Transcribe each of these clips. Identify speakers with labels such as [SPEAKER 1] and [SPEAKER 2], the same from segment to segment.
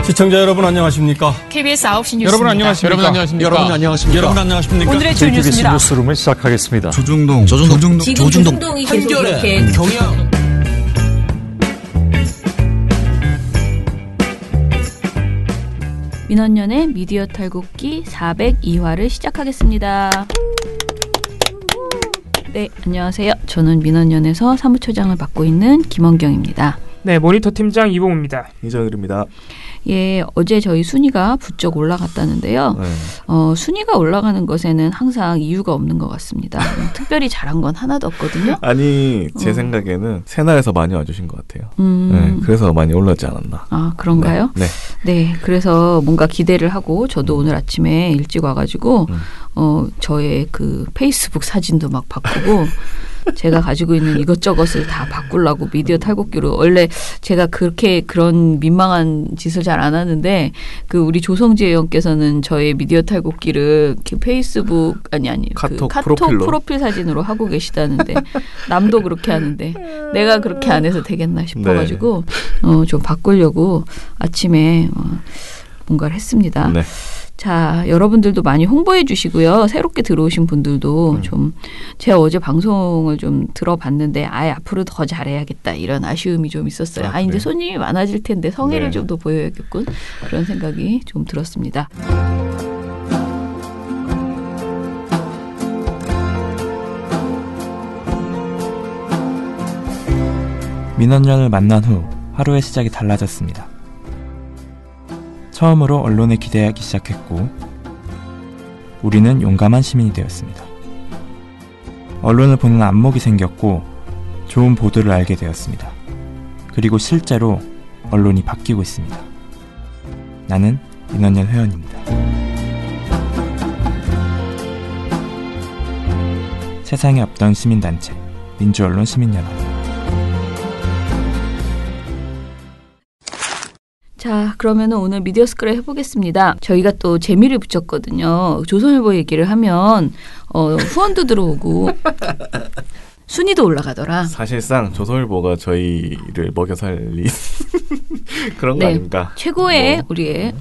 [SPEAKER 1] 시청자 여러분 안녕하십니까?
[SPEAKER 2] KBS 9시 뉴스입니다.
[SPEAKER 1] 여러분 안녕하십니까?
[SPEAKER 3] 여러분 안녕하십니까?
[SPEAKER 2] 오늘의 주 뉴스입니다.
[SPEAKER 4] 뉴스룸을 시작하겠습니다.
[SPEAKER 3] 조중동
[SPEAKER 5] 조중동이 계속 이렇게
[SPEAKER 3] 경영.
[SPEAKER 6] 민원연의 미디어 탈곡기 402화를 시작하겠습니다. 네, 안녕하세요. 저는 민원연에서 사무처장을 맡고 있는 김원경입니다.
[SPEAKER 7] 네, 모니터 팀장 이봉우입니다.
[SPEAKER 3] 이정일입니다.
[SPEAKER 6] 예, 어제 저희 순위가 부쩍 올라갔다는데요.
[SPEAKER 3] 네.
[SPEAKER 6] 순위가 올라가는 것에는 항상 이유가 없는 것 같습니다. 특별히 잘한 건 하나도 없거든요.
[SPEAKER 3] 아니, 제 생각에는 새날에서 많이 와주신 것 같아요. 네, 그래서 많이 올랐지 않았나.
[SPEAKER 6] 아, 그런가요?
[SPEAKER 3] 네.
[SPEAKER 6] 네, 그래서 뭔가 기대를 하고 저도 오늘 아침에 일찍 와가지고 저의 그 페이스북 사진도 막 바꾸고 제가 가지고 있는 이것저것을 다 바꾸려고 미디어 탈곡기로. 원래 제가 그렇게 그런 민망한 짓을 잘 안 하는데 그 우리 조성지 의원께서는 저의 미디어 탈곡기를 페이스북
[SPEAKER 3] 카톡
[SPEAKER 6] 프로필 사진으로 하고 계시다는데 남도 그렇게 하는데 내가 그렇게 안 해서 되겠나 싶어가지고 좀 바꾸려고 아침에 뭔가를 했습니다.
[SPEAKER 3] 네.
[SPEAKER 6] 자, 여러분들도 많이 홍보해 주시고요. 새롭게 들어오신 분들도 좀 제가 어제 방송을 좀 들어봤는데 앞으로 더 잘해야겠다 이런 아쉬움이 좀 있었어요. 이제 손님이 많아질 텐데 성의를 좀 더 보여야겠군. 그런 생각이 좀 들었습니다.
[SPEAKER 8] 민원연을 만난 후 하루의 시작이 달라졌습니다. 처음으로 언론에 기대하기 시작했고 우리는 용감한 시민이 되었습니다. 언론을 보는 안목이 생겼고 좋은 보도를 알게 되었습니다. 그리고 실제로 언론이 바뀌고 있습니다. 나는 민원연 회원입니다. 세상에 없던 시민단체 민주언론 시민연합.
[SPEAKER 6] 자, 그러면 오늘 미디어 스크랩 해보겠습니다. 저희가 또 재미를 붙였거든요. 조선일보 얘기를 하면 후원도 들어오고 순위도 올라가더라.
[SPEAKER 3] 사실상 조선일보가 저희를 먹여 살린 그런 거 아닙니까?
[SPEAKER 6] 최고의 우리의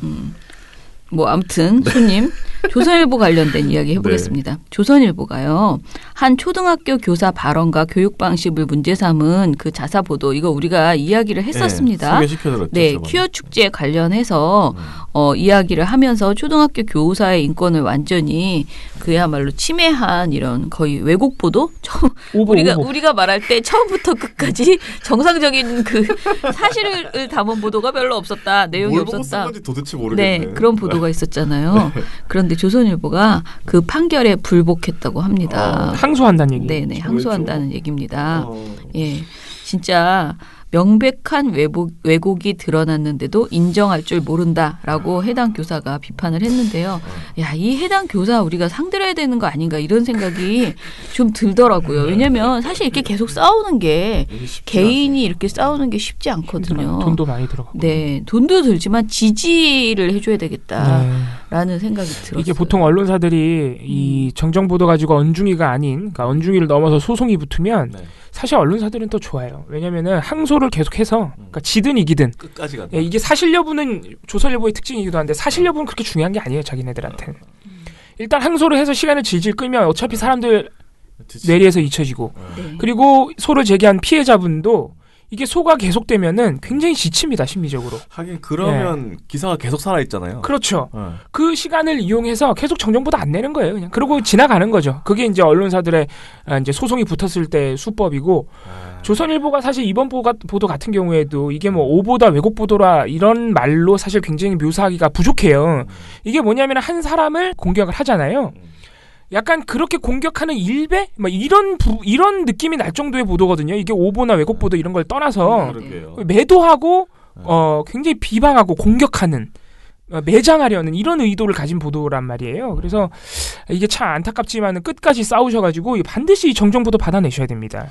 [SPEAKER 6] 아무튼 손님 조선일보 관련된 이야기 해보겠습니다. 네. 조선일보가요. 한 초등학교 교사 발언과 교육 방식을 문제 삼은 그 자사 보도 이거 우리가 이야기를 했었습니다.
[SPEAKER 3] 소개시켜드렸죠.
[SPEAKER 6] 네, 퀴어 축제 관련해서 이야기를 하면서 초등학교 교사의 인권을 완전히 그야말로 침해한 이런 거의 왜곡 보도? 우리가 말할 때 처음부터 끝까지 정상적인 그 사실을 담은 보도가 별로 없었다. 내용이
[SPEAKER 3] 뭘
[SPEAKER 6] 없었다.
[SPEAKER 3] 보고 쓴 건지 도대체 모르겠네.
[SPEAKER 6] 네, 그런 보도가 있었잖아요. 네. 그런데 조선일보가 그 판결에 불복했다고 합니다.
[SPEAKER 7] 항소한다는 얘기.
[SPEAKER 6] 네네, 항소한다는 얘기입니다. 예, 진짜 명백한 왜곡이 드러났는데도 인정할 줄 모른다라고 해당 교사가 비판을 했는데요. 야, 이 해당 교사 우리가 상들어야 되는 거 아닌가 이런 생각이 좀 들더라고요. 왜냐하면 사실 이렇게 계속 싸우는 게 개인이 이렇게 싸우는 게 쉽지 않거든요.
[SPEAKER 7] 돈도 많이 들어가고.
[SPEAKER 6] 네, 돈도 들지만 지지를 해줘야 되겠다라는 생각이 들었어요.
[SPEAKER 7] 이게 보통 언론사들이 이 정정 보도 가지고 언중이가 아닌, 그러니까 언중이를 넘어서 소송이 붙으면. 사실 언론사들은 또 좋아요. 왜냐면은 항소를 계속해서 그러니까 지든 이기든
[SPEAKER 3] 끝까지 간다.
[SPEAKER 7] 예, 이게 사실 여부는 조선일보의 특징이기도 한데 사실 여부는 그렇게 중요한 게 아니에요. 자기네들한테는. 일단 항소를 해서 시간을 질질 끌면 어차피 사람들 뇌리에서 잊혀지고 그리고 소를 제기한 피해자분도 이게 소가 계속되면은 굉장히 지칩니다. 심리적으로.
[SPEAKER 3] 하긴 그러면 기사가 계속 살아있잖아요.
[SPEAKER 7] 그렇죠. 그 시간을 이용해서 계속 정정보도 안 내는 거예요. 그냥 그러고 지나가는 거죠. 그게 이제 언론사들의 이제 소송이 붙었을 때 수법이고 조선일보가 사실 이번 보도 같은 경우에도 이게 뭐 오보다 왜곡 보도라 이런 말로 사실 굉장히 묘사하기가 부족해요. 이게 뭐냐면 한 사람을 공격을 하잖아요. 약간 그렇게 공격하는 일배? 막 이런 느낌이 날 정도의 보도거든요. 이게 오보나 왜곡 보도 이런 걸 떠나서 매도하고 굉장히 비방하고 공격하는 매장하려는 이런 의도를 가진 보도란 말이에요. 그래서 이게 참 안타깝지만 끝까지 싸우셔가지고 반드시 정정보도 받아내셔야 됩니다.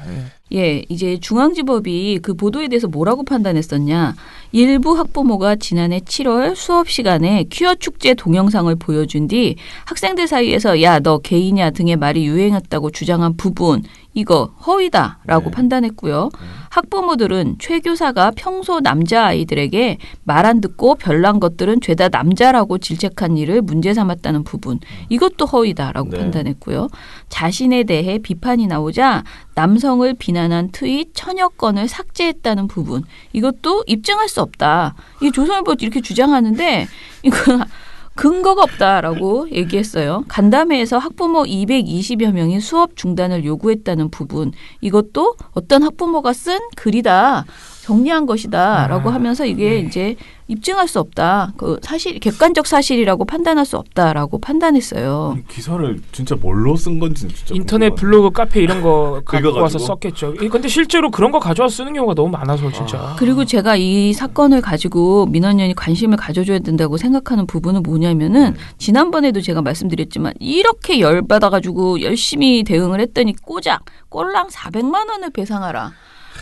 [SPEAKER 6] 예, 이제 중앙지법이 그 보도에 대해서 뭐라고 판단했었냐. 일부 학부모가 지난해 7월 수업 시간에 퀴어 축제 동영상을 보여준 뒤 학생들 사이에서 야, 너 게이냐 등의 말이 유행했다고 주장한 부분 이거 허위다라고 판단했고요. 학부모들은 최 교사가 평소 남자아이들에게 말 안 듣고 별난 것들은 죄다 남자라고 질책한 일을 문제 삼았다는 부분 이것도 허위다라고 판단했고요. 자신에 대해 비판이 나오자 남성을 비난한 트윗 1000여 건을 삭제했다는 부분 이것도 입증할 수 없다. 이 조선일보 이렇게 주장하는데 이건 근거가 없다라고 얘기했어요. 간담회에서 학부모 220여 명이 수업 중단을 요구했다는 부분 이것도 어떤 학부모가 쓴 글이다. 정리한 것이다라고 하면서 이게 이제 입증할 수 없다. 그 사실 객관적 사실이라고 판단할 수 없다라고 판단했어요.
[SPEAKER 3] 아니, 기사를 진짜 뭘로 쓴 건지 진짜
[SPEAKER 7] 인터넷
[SPEAKER 3] 궁금하네.
[SPEAKER 7] 블로그 카페 이런 거 갖고
[SPEAKER 3] 긁어가지고?
[SPEAKER 7] 와서 썼겠죠. 근데 실제로 그런 거 가져와 쓰는 경우가 너무 많아서 진짜.
[SPEAKER 6] 그리고 제가 이 사건을 가지고 민원연이 관심을 가져줘야 된다고 생각하는 부분은 뭐냐면은 지난번에도 제가 말씀드렸지만 이렇게 열받아가지고 열심히 대응을 했더니 꼬작 꼴랑 400만 원을 배상하라.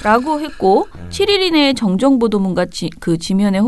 [SPEAKER 6] 라고 했고 7일 이내에 정정보도문과 그 지면에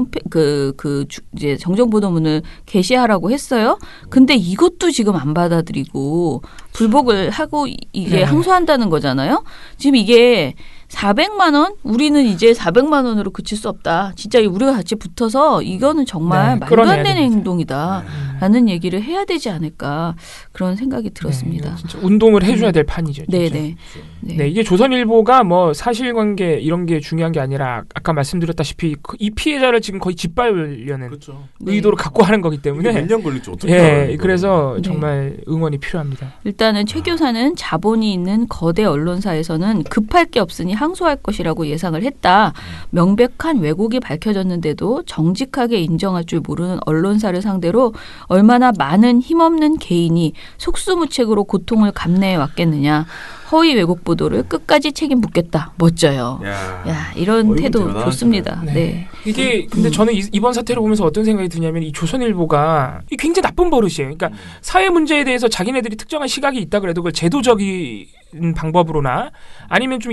[SPEAKER 6] 이제 정정보도문을 게시하라고 했어요. 근데 이것도 지금 안 받아들이고 불복을 하고 이게 항소한다는 거잖아요. 지금 이게 400만 원? 우리는 이제 400만 원으로 그칠 수 없다. 진짜 우리가 같이 붙어서 이거는 정말 말도 안 되는 행동이다라는 얘기를 해야 되지 않을까 그런 생각이 들었습니다.
[SPEAKER 7] 진짜 운동을 해줘야 될 판이죠.
[SPEAKER 6] 네네.
[SPEAKER 7] 네, 이게 조선일보가 뭐 사실관계 이런 게 중요한 게 아니라 아까 말씀드렸다시피 이 피해자를 지금 거의 짓밟으려는
[SPEAKER 3] 그렇죠.
[SPEAKER 7] 의도를 갖고 하는 거기 때문에
[SPEAKER 3] 몇 년 걸릴지 어떻게
[SPEAKER 7] 알아요? 그래서 정말 응원이 필요합니다.
[SPEAKER 6] 일단은 최 교사는 자본이 있는 거대 언론사에서는 급할 게 없으니 항소할 것이라고 예상을 했다. 명백한 왜곡이 밝혀졌는데도 정직하게 인정할 줄 모르는 언론사를 상대로 얼마나 많은 힘없는 개인이 속수무책으로 고통을 감내해 왔겠느냐. 허위 왜곡 보도를 끝까지 책임 묻겠다. 멋져요. 야, 이런 태도
[SPEAKER 3] 대단하시네.
[SPEAKER 6] 좋습니다. 네.
[SPEAKER 7] 이게 근데 저는 이번 사태를 보면서 어떤 생각이 드냐면 이 조선일보가 굉장히 나쁜 버릇이에요. 그러니까 사회 문제에 대해서 자기네들이 특정한 시각이 있다 그래도 그걸 제도적인 방법으로나 아니면 좀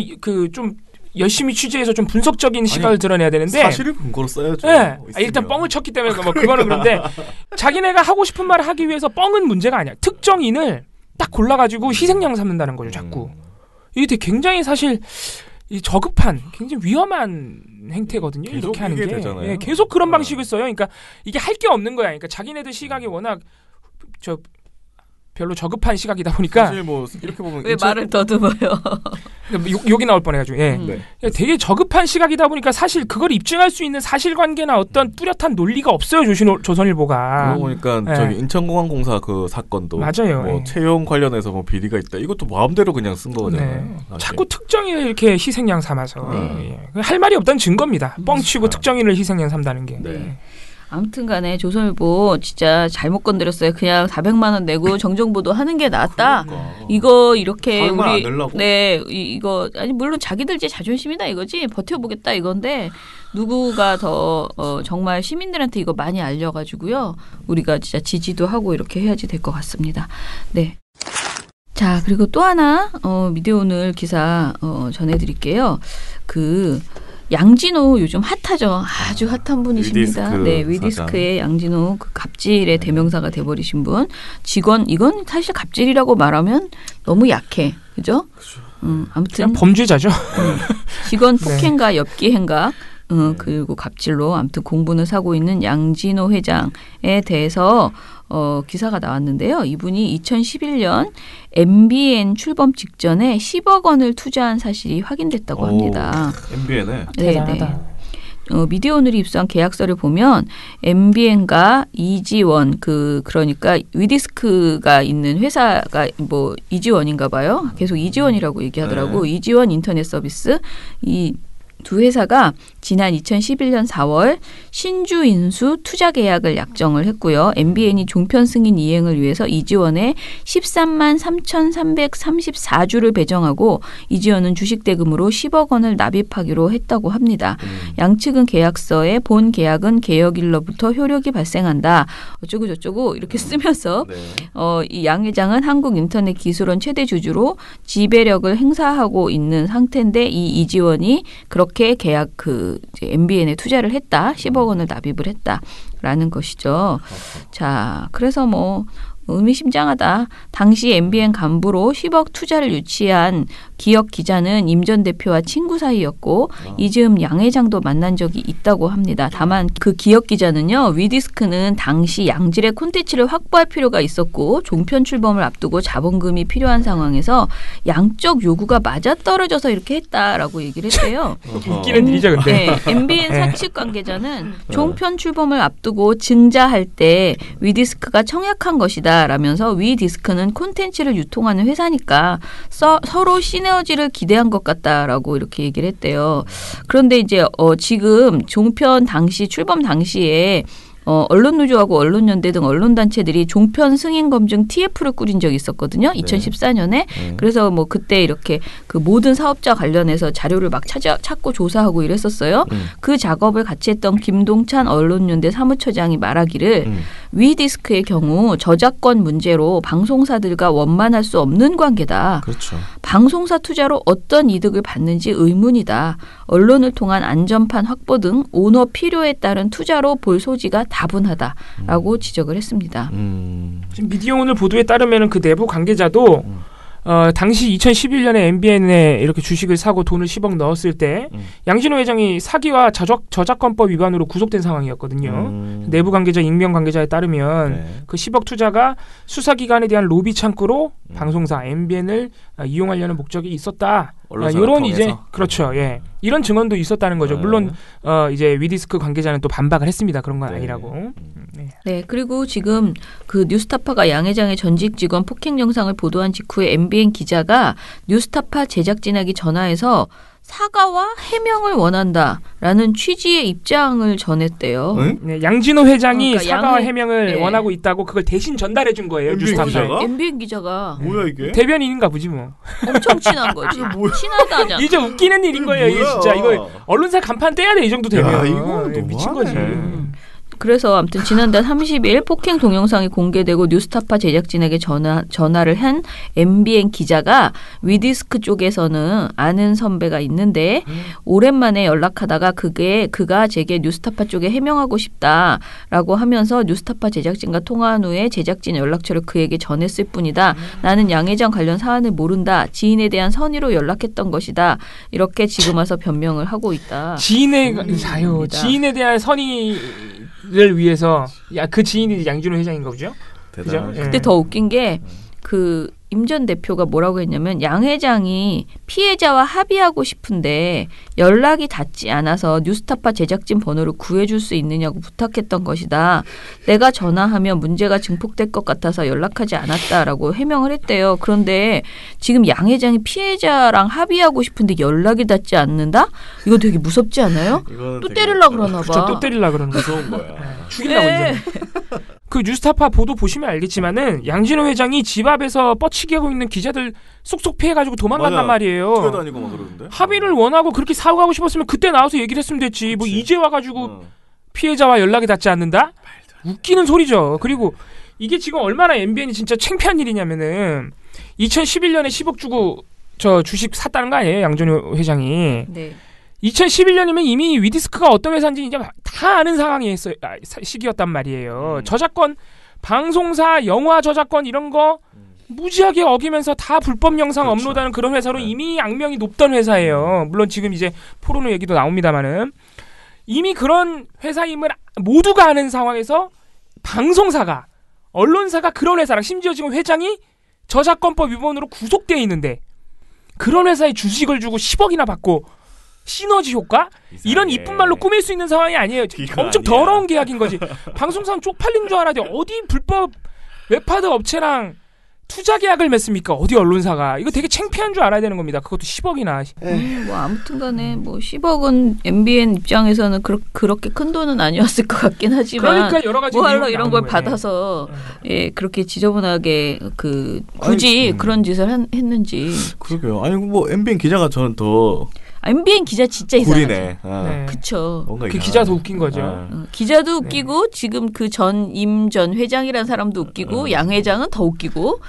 [SPEAKER 7] 열심히 취재해서 좀 분석적인 시각을 드러내야 되는데
[SPEAKER 3] 사실을 근거로 써야죠.
[SPEAKER 7] 네. 일단 뻥을 쳤기 때문에 뭐 그거는 그런데 자기네가 하고 싶은 말을 하기 위해서 뻥은 문제가 아니야. 특정인을 딱 골라가지고 희생양 삼는다는 거죠, 자꾸. 이게 되게 굉장히 사실 저급한, 굉장히 위험한 행태거든요. 이렇게 하는 게. 예, 계속 그런 방식을 써요. 그러니까 이게 할 게 없는 거야. 그러니까 자기네들 시각이 워낙 별로 저급한 시각이다 보니까
[SPEAKER 3] 사실 뭐 이렇게 보면
[SPEAKER 6] 왜 말을 더듬어요?
[SPEAKER 7] 욕이 나올 뻔해가지고 되게 저급한 시각이다 보니까 사실 그걸 입증할 수 있는 사실관계나 어떤 뚜렷한 논리가 없어요. 조선일보가.
[SPEAKER 3] 그러고 보니까 저기 인천공항공사 그 사건도
[SPEAKER 7] 맞아요.
[SPEAKER 3] 뭐 채용 관련해서 뭐 비리가 있다. 이것도 마음대로 그냥 쓴 거잖아요.
[SPEAKER 7] 자꾸 특정인을 이렇게 희생양 삼아서 할 말이 없다는 증거입니다. 뻥치고 특정인을 희생양 삼다는 게.
[SPEAKER 6] 아무튼 간에 조선일보 진짜 잘못 건드렸어요. 그냥 400만 원 내고 정정보도 하는 게 낫다. 이거 이렇게 우리 이거 아니 물론 자기들 제 자존심이다 이거지. 버텨보겠다 이건데 누구가 더 정말 시민들한테 이거 많이 알려가지고요. 우리가 진짜 지지도 하고 이렇게 해야지 될 것 같습니다. 네. 자 그리고 또 하나 미디어 오늘 기사 전해드릴게요. 양진호 요즘 핫하죠. 아주 핫한 분이십니다. 위디스크의 양진호 그 갑질의 대명사가 돼버리신 분. 직원 이건 사실 갑질이라고 말하면 너무 약해. 그죠? 아무튼
[SPEAKER 7] 범죄자죠.
[SPEAKER 6] 직원 폭행과 엽기 행각 그리고 갑질로 아무튼 공분을 사고 있는 양진호 회장에 대해서 기사가 나왔는데요. 이분이 2011년 MBN 출범 직전에 10억 원을 투자한 사실이 확인됐다고 합니다.
[SPEAKER 3] MBN에?
[SPEAKER 7] 대단하다.
[SPEAKER 6] 미디어 오늘이 입수한 계약서를 보면 MBN과 이지원 그러니까 위디스크가 있는 회사가 뭐 이지원인가 봐요. 계속 이지원이라고 얘기하더라고. 이지원 인터넷 서비스 이 두 회사가 지난 2011년 4월 신주 인수 투자 계약을 약정을 했고요. MBN이 종편 승인 이행을 위해서 이지원에 13만 3,334주를 배정하고 이지원은 주식 대금으로 10억 원을 납입하기로 했다고 합니다. 양측은 계약서에 본 계약은 개혁일로부터 효력이 발생한다. 어쩌고 저쩌고 이렇게 쓰면서 이 양 회장은 한국인터넷기술원 최대 주주로 지배력을 행사하고 있는 상태인데 이 이지원이 그렇게 이렇게 계약 이제 MBN에 투자를 했다. 10억 원을 납입을 했다라는 것이죠. 자, 그래서 뭐 의미심장하다. 당시 MBN 간부로 10억 투자를 유치한 기업 기자는 임 전 대표와 친구 사이였고 이즈음 양 회장도 만난 적이 있다고 합니다. 다만 그 기업 기자는요. 위디스크는 당시 양질의 콘텐츠를 확보할 필요가 있었고 종편 출범을 앞두고 자본금이 필요한 상황에서 양적 요구가 맞아떨어져서 이렇게 했다라고 얘기를 했대요.
[SPEAKER 7] 웃기는 일이죠. 근데.
[SPEAKER 6] 네, MBN 사측 관계자는 종편 출범을 앞두고 증자할 때 위디스크가 청약한 것이다. 라면서 위디스크는 콘텐츠를 유통하는 회사니까 서로 시너지를 기대한 것 같다라고 이렇게 얘기를 했대요. 그런데 이제 지금 종편 당시 출범 당시에 언론노조하고 언론연대 등 언론단체들이 종편 승인 검증 TF를 꾸린 적이 있었거든요. 2014년에. 그래서 뭐 그때 이렇게 그 모든 사업자 관련해서 자료를 막 찾고 조사하고 이랬었어요. 그 작업을 같이 했던 김동찬 언론연대 사무처장이 말하기를 위디스크의 경우 저작권 문제로 방송사들과 원만할 수 없는 관계다.
[SPEAKER 3] 그렇죠.
[SPEAKER 6] 방송사 투자로 어떤 이득을 받는지 의문이다. 언론을 통한 안전판 확보 등 오너 필요에 따른 투자로 볼 소지가 다분하다라고 지적을 했습니다.
[SPEAKER 7] 지금 미디어오늘 보도에 따르면 그 내부 관계자도 당시 2011년에 MBN에 이렇게 주식을 사고 돈을 10억 넣었을 때 양진호 회장이 사기와 저작권법 위반으로 구속된 상황이었거든요. 내부 관계자, 익명 관계자에 따르면 그 10억 투자가 수사기관에 대한 로비 창구로 방송사 MBN을 이용하려는 목적이 있었다. 이런 이제 그렇죠. 예. 이런 증언도 있었다는 거죠. 물론 이제 위디스크 관계자는 또 반박을 했습니다. 그런 건 아니라고.
[SPEAKER 6] 네, 그리고 지금 그 뉴스타파가 양 회장의 전직 직원 폭행 영상을 보도한 직후에 MBN 기자가 뉴스타파 제작진에게 전화해서 사과와 해명을 원한다라는 취지의 입장을 전했대요.
[SPEAKER 7] 네, 양진호 회장이
[SPEAKER 6] 그러니까
[SPEAKER 7] 사과와 해명을 원하고 있다고 그걸 대신 전달해 준 거예요. 뉴스타파에.
[SPEAKER 6] MBN 기자가
[SPEAKER 3] 뭐야 이게?
[SPEAKER 7] 대변인인가 보지 뭐.
[SPEAKER 6] 엄청 친한 거지. 친하다잖아.
[SPEAKER 7] 이제 웃기는 일인 거예요. 이게 진짜 이거 언론사 간판 떼야 돼. 이 정도 되면.
[SPEAKER 3] 야, 이거
[SPEAKER 7] 미친 거지.
[SPEAKER 6] 그래서 아무튼 지난달 30일 폭행 동영상이 공개되고 뉴스타파 제작진에게 전화를 한 MBN 기자가 위디스크 쪽에서는 아는 선배가 있는데 오랜만에 연락하다가 그가 제게 뉴스타파 쪽에 해명하고 싶다라고 하면서 뉴스타파 제작진과 통화한 후에 제작진 연락처를 그에게 전했을 뿐이다. 나는 양 회장 관련 사안을 모른다. 지인에 대한 선의로 연락했던 것이다. 이렇게 지금 와서 변명을 하고 있다.
[SPEAKER 7] 지인에 대한 선의 를 위해서 그 지인이 양진호 회장인 거죠. 그죠?
[SPEAKER 6] 근데 더 웃긴 게 그 임 전 대표가 뭐라고 했냐면 양 회장이 피해자와 합의하고 싶은데 연락이 닿지 않아서 뉴스타파 제작진 번호를 구해줄 수 있느냐고 부탁했던 것이다. 내가 전화하면 문제가 증폭될 것 같아서 연락하지 않았다라고 해명을 했대요. 그런데 지금 양 회장이 피해자랑 합의하고 싶은데 연락이 닿지 않는다? 이거 되게 무섭지 않아요? 또 때리려고 그러나 봐.
[SPEAKER 7] 그렇죠. 또 때리려고 그러는
[SPEAKER 3] 무서운 거야.
[SPEAKER 7] 죽이려고 이제. 그 뉴스타파 보도 보시면 알겠지만은 양진호 회장이 집 앞에서 뻗치기 하고 있는 기자들 쏙쏙 피해가지고 도망간단 말이에요.
[SPEAKER 3] 뛰어다니고 막 그러는데.
[SPEAKER 7] 합의를 원하고 그렇게 사고하고 싶었으면 그때 나와서 얘기를 했으면 됐지. 뭐 이제 와가지고 피해자와 연락이 닿지 않는다? 웃기는 소리죠. 그리고 이게 지금 얼마나 MBN이 진짜 창피한 일이냐면은 2011년에 10억 주고 저 주식 샀다는 거 아니에요? 양진호 회장이.
[SPEAKER 6] 네.
[SPEAKER 7] 2011년이면 이미 위디스크가 어떤 회사인지 이제 다 아는 시기였단 말이에요. 저작권, 방송사, 영화 저작권 이런 거 무지하게 어기면서 다 불법 영상 업로드하는 그런 회사로 이미 악명이 높던 회사예요. 물론 지금 이제 포르노 얘기도 나옵니다만은 이미 그런 회사임을 모두가 아는 상황에서 방송사가, 언론사가 그런 회사랑 심지어 지금 회장이 저작권법 위반으로 구속되어 있는데 그런 회사에 주식을 주고 10억이나 받고 시너지 효과? 이상해. 이런 이쁜 말로 꾸밀 수 있는 상황이 아니에요. 엄청 아니야. 더러운 계약인 거지. 방송사는 쪽팔린 줄 알아야 돼. 어디 불법 웹하드 업체랑 투자 계약을 맺습니까? 어디 언론사가. 이거 되게 창피한 줄 알아야 되는 겁니다. 그것도 10억이나.
[SPEAKER 6] 뭐 아무튼 간에 뭐 10억은 MBN 입장에서는 그렇게 큰 돈은 아니었을 것 같긴 하지만
[SPEAKER 7] 그러니까 여러 가지
[SPEAKER 6] 뭐하러 이런 걸 받아서 예, 그렇게 지저분하게 굳이 그런 짓을 했는지.
[SPEAKER 3] 그러게요. 아니 뭐 MBN 기자가 저는 더
[SPEAKER 6] MBN 기자 진짜 이상하죠.
[SPEAKER 3] 구리네.
[SPEAKER 7] 네.
[SPEAKER 6] 그쵸.
[SPEAKER 7] 그 기자 더 웃긴 거죠.
[SPEAKER 6] 기자도 웃기고 지금 그 임 전 회장이라는 사람도 웃기고 양 회장은 더 웃기고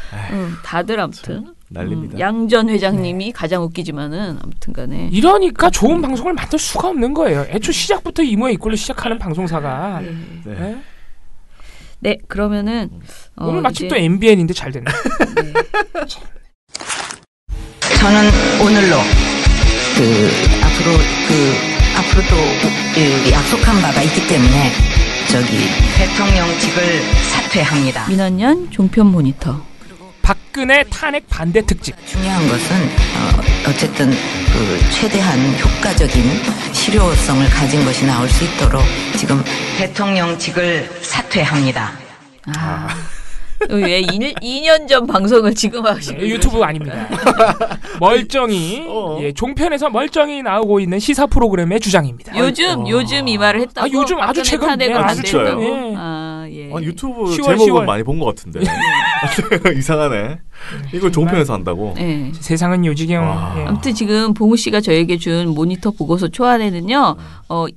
[SPEAKER 6] 다들 아무튼
[SPEAKER 3] 난립니다.
[SPEAKER 6] 양 전 회장님이 가장 웃기지만은 아무튼간에
[SPEAKER 7] 이러니까 좋은 방송을 만들 수가 없는 거예요. 애초 시작부터 이 모양 이꼴로 시작하는 방송사가.
[SPEAKER 3] 네.
[SPEAKER 6] 네, 그러면은
[SPEAKER 7] 오늘 마침 또 MBN인데 잘 됐네.
[SPEAKER 6] 네.
[SPEAKER 1] 저는 오늘로 앞으로 또 약속한 바가 있기 때문에 대통령직을 사퇴합니다.
[SPEAKER 6] 민원연 종편 모니터.
[SPEAKER 7] 박근혜 탄핵 반대 특집.
[SPEAKER 1] 중요한 것은 어쨌든 최대한 효과적인 실효성을 가진 것이 나올 수 있도록 지금 대통령직을 사퇴합니다.
[SPEAKER 6] 왜 2년 전 방송을 지금 하시는
[SPEAKER 7] 유튜브 아닙니다. 멀쩡히 종편에서 멀쩡히 나오고 있는 시사 프로그램의 주장입니다.
[SPEAKER 6] 요즘 이 말을 했다고.
[SPEAKER 7] 요즘 아주 최근
[SPEAKER 6] 아주
[SPEAKER 3] 진짜요?
[SPEAKER 6] 예.
[SPEAKER 3] 유튜브
[SPEAKER 7] 10월.
[SPEAKER 3] 제목은 많이 본 것 같은데 이상하네. 이걸 종편에서 한다고?
[SPEAKER 6] 네.
[SPEAKER 7] 세상은 요지경.
[SPEAKER 6] 아무튼 지금 봉우 씨가 저에게 준 모니터 보고서 초안에는요.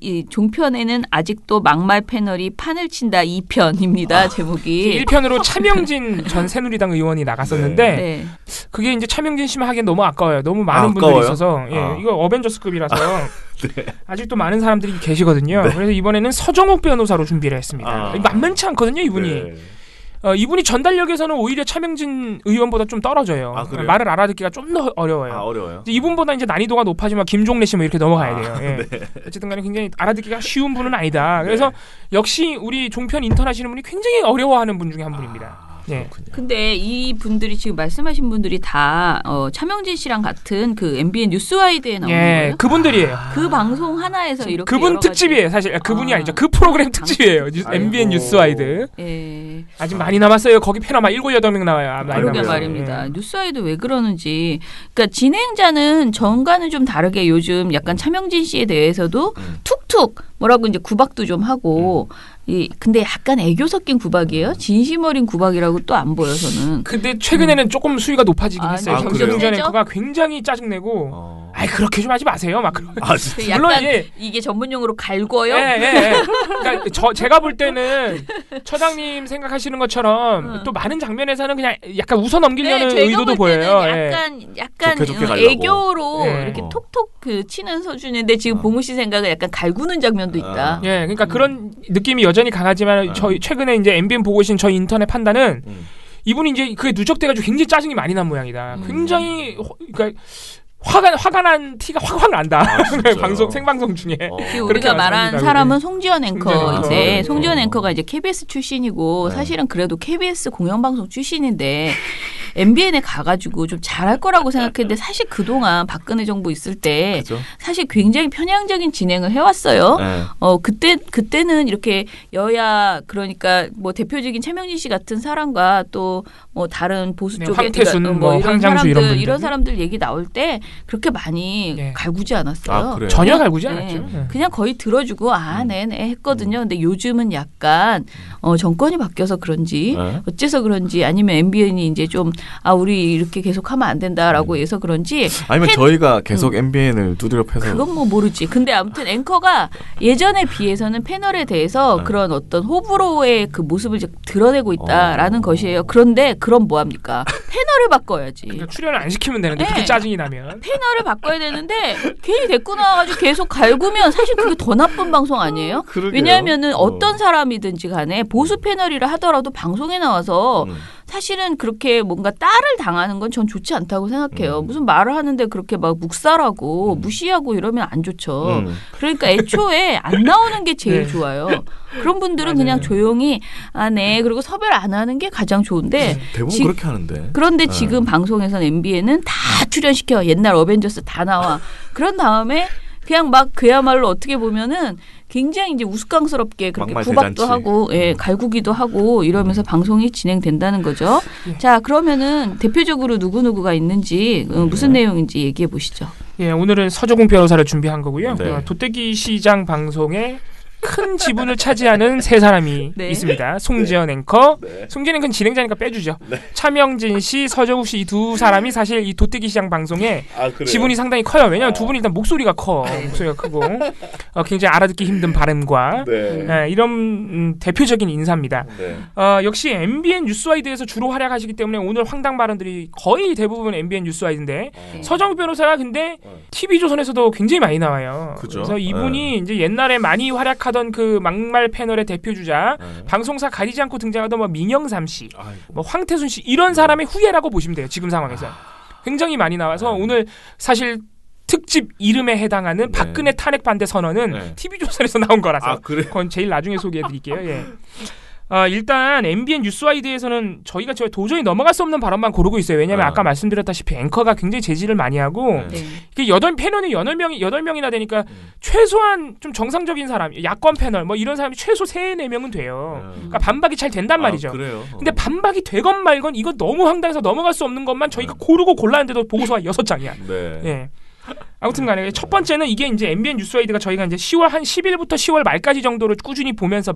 [SPEAKER 6] 이 종편에는 아직도 막말 패널이 판을 친다 2편입니다. 제목이.
[SPEAKER 7] 1편으로 차명진 전 새누리당 의원이 나갔었는데
[SPEAKER 6] 네.
[SPEAKER 7] 그게 이제 차명진 씨만 하기엔 너무 아까워요. 너무 많은 분들이 있어서 이거 어벤져스급이라서 네. 아직도 많은 사람들이 계시거든요. 네. 그래서 이번에는 서정욱 변호사로 준비를 했습니다. 만만치 않거든요, 이분이. 네. 이분이 전달력에서는 오히려 차명진 의원보다 좀 떨어져요. 말을 알아듣기가 좀 더 어려워요.
[SPEAKER 3] 어려워요.
[SPEAKER 7] 이분보다 이제 난이도가 높아지면 김종래 씨 뭐 이렇게 넘어가야 돼요. 네. 어쨌든 간에 굉장히 알아듣기가 쉬운 분은 아니다. 그래서 역시 우리 종편 인턴 하시는 분이 굉장히 어려워하는 분 중에 한 분입니다. 네.
[SPEAKER 6] 근데 이 분들이 지금 말씀하신 분들이 다 차명진 씨랑 같은 그 MBN 뉴스와이드에 나오는 거예요?
[SPEAKER 7] 그분들이에요.
[SPEAKER 6] 그 방송 하나에서 이렇게
[SPEAKER 7] 그분 특집이에요. 사실 그분이 아니죠. 그 프로그램 특집이에요. MBN 뉴스와이드.
[SPEAKER 6] 예.
[SPEAKER 7] 아직 많이 남았어요. 거기 편 아마 7, 8명 나와요.
[SPEAKER 6] 그러게 말입니다. 뉴스와이드 왜 그러는지. 그러니까 진행자는 전과는 좀 다르게 요즘 약간 차명진 씨에 대해서도 툭툭 뭐라고 이제 구박도 좀 하고 근데 약간 애교 섞인 구박이에요. 진심 어린 구박이라고 또 안 보여서는.
[SPEAKER 7] 근데 최근에는 조금 수위가 높아지긴 했어요. 정재동전 앵커가 굉장히 짜증내고 그렇게 좀 하지 마세요. 막 그런.
[SPEAKER 6] 물론 이게 전문용어로 갈궈요.
[SPEAKER 7] 그러니까 제가 볼 때는 처장님 생각하시는 것처럼 또 많은 장면에서는 그냥 약간 웃어 넘기려는 의도도 보여요.
[SPEAKER 6] 약간 애교로 이렇게 톡톡 치는 수준인데 지금 봉우 씨 생각은 약간 갈구는 장면도 있다.
[SPEAKER 7] 그러니까 그런 느낌이 여전히 강하지만 저희 최근에 이제 MBN 보고 계신 저희 인턴의 판단은 이분이 이제 그게 누적돼가지고 굉장히 짜증이 많이 난 모양이다. 굉장히 그러니까 화가 난 티가 확 난다. 생방송 중에.
[SPEAKER 6] 우리가 말한 사람은 송지연 앵커인데 송지연 앵커가 이제 KBS 출신이고 사실은 그래도 KBS 공영방송 출신인데 MBN에 가가지고 좀 잘할 거라고 생각했는데 사실 그동안 박근혜 정부 있을 때 사실 굉장히 편향적인 진행을 해왔어요. 그때는 이렇게 여야 그러니까 뭐 대표적인 차명진 씨 같은 사람과 또 뭐 다른 보수 쪽에
[SPEAKER 7] 황태순,
[SPEAKER 6] 이런 사람들
[SPEAKER 7] 이런
[SPEAKER 6] 사람들 얘기 나올 때 그렇게 많이 갈구지 않았어요.
[SPEAKER 7] 전혀 갈구지 않았죠.
[SPEAKER 6] 그냥 거의 들어주고 네네 했거든요. 근데 요즘은 약간 정권이 바뀌어서 그런지 어째서 그런지 아니면 MBN이 이제 좀 우리 이렇게 계속하면 안 된다라고 해서 그런지
[SPEAKER 3] 아니면 저희가 계속 MBN을 두드려 패서
[SPEAKER 6] 그건 뭐 모르지. 근데 아무튼 앵커가 예전에 비해서는 패널에 대해서 그런 어떤 호불호의 그 모습을 드러내고 있다라는 것이에요. 그런데 그럼 뭐합니까? 패널을 바꿔야지.
[SPEAKER 7] 그러니까 출연을 안 시키면 되는데 그렇게 짜증이 나면.
[SPEAKER 6] 패널을 바꿔야 되는데 괜히 데리고 나와가지고 계속 갈구면 사실 그게 더 나쁜 방송 아니에요? 왜냐하면은 어떤 사람이든지 간에 보수 패널이라 하더라도 방송에 나와서 사실은 그렇게 뭔가 딸을 당하는 건 전 좋지 않다고 생각해요. 무슨 말을 하는데 그렇게 막 묵살하고 무시하고 이러면 안 좋죠. 그러니까 애초에 안 나오는 게 제일 좋아요. 그런 분들은 그냥 조용히 네 그리고 섭외를 안 하는 게 가장 좋은데
[SPEAKER 3] 대부분 그렇게 하는데
[SPEAKER 6] 그런데 지금 방송에서는 MBN은 다 출연시켜. 옛날 어벤져스 다 나와. 그런 다음에 그냥 막 그야말로 어떻게 보면은 굉장히 이제 우스꽝스럽게 그렇게 구박도 하고 갈구기도 하고 이러면서 방송이 진행된다는 거죠. 자, 그러면은 대표적으로 누구누구가 있는지 무슨 내용인지 얘기해 보시죠.
[SPEAKER 7] 오늘은 서정욱 변호사를 준비한 거고요. 도떼기 시장 방송에 큰 지분을 차지하는 세 사람이
[SPEAKER 6] 네.
[SPEAKER 7] 있습니다. 송지연 앵커,
[SPEAKER 3] 네.
[SPEAKER 7] 송지연 앵커는 진행자니까 빼주죠.
[SPEAKER 3] 네.
[SPEAKER 7] 차명진 씨, 서정욱 씨 이 두 사람이 사실 이 도떼기 시장 방송에
[SPEAKER 3] 그래요?
[SPEAKER 7] 지분이 상당히 커요. 왜냐하면 두 분이 일단 목소리가 커. 목소리가 크고 굉장히 알아듣기 힘든 발음과
[SPEAKER 3] 네.
[SPEAKER 7] 이런 대표적인 인사입니다.
[SPEAKER 3] 네.
[SPEAKER 7] 역시 MBN 뉴스와이드에서 주로 활약하시기 때문에 오늘 황당 발언들이 거의 대부분 MBN 뉴스와이드인데 서정욱 변호사가 근데 TV조선에서도 굉장히 많이 나와요.
[SPEAKER 3] 그죠?
[SPEAKER 7] 그래서 이분이 이제 옛날에 많이 활약하던 그 막말 패널의 대표주자
[SPEAKER 3] 네.
[SPEAKER 7] 방송사 가리지 않고 등장하던 뭐 민영삼 씨,
[SPEAKER 3] 아이고.
[SPEAKER 7] 뭐 황태순 씨 이런 사람의 후예라고 보시면 돼요. 지금 상황에서 굉장히 많이 나와서 오늘 사실 특집 이름에 해당하는
[SPEAKER 3] 네.
[SPEAKER 7] 박근혜 탄핵 반대 선언은
[SPEAKER 3] 네.
[SPEAKER 7] TV조선에서 나온 거라서
[SPEAKER 3] 그래?
[SPEAKER 7] 그건 제일 나중에 소개해드릴게요. 예. 일단 MBN 뉴스와이드에서는 저희가 도저히 넘어갈 수 없는 발언만 고르고 있어요. 왜냐하면 아까 말씀드렸다시피 앵커가 굉장히 재질을 많이 하고
[SPEAKER 6] 네.
[SPEAKER 7] 이게 패널이 8명이나 되니까 최소한 좀 정상적인 사람, 야권 패널 뭐 이런 사람이 최소 3-4명은 돼요. 그러니까 반박이 잘 된단 말이죠.
[SPEAKER 3] 그래요?
[SPEAKER 7] 근데 반박이 되건 말건 이거 너무 황당해서 넘어갈 수 없는 것만 저희가 고르고 골랐는데도 보고서가 6장이야.
[SPEAKER 3] 네.
[SPEAKER 7] 예. 아무튼 간에 첫 번째는 이게 이제 MBN 뉴스와이드가 저희가 이제 10월 한 10일부터 10월 말까지 정도를 꾸준히 보면서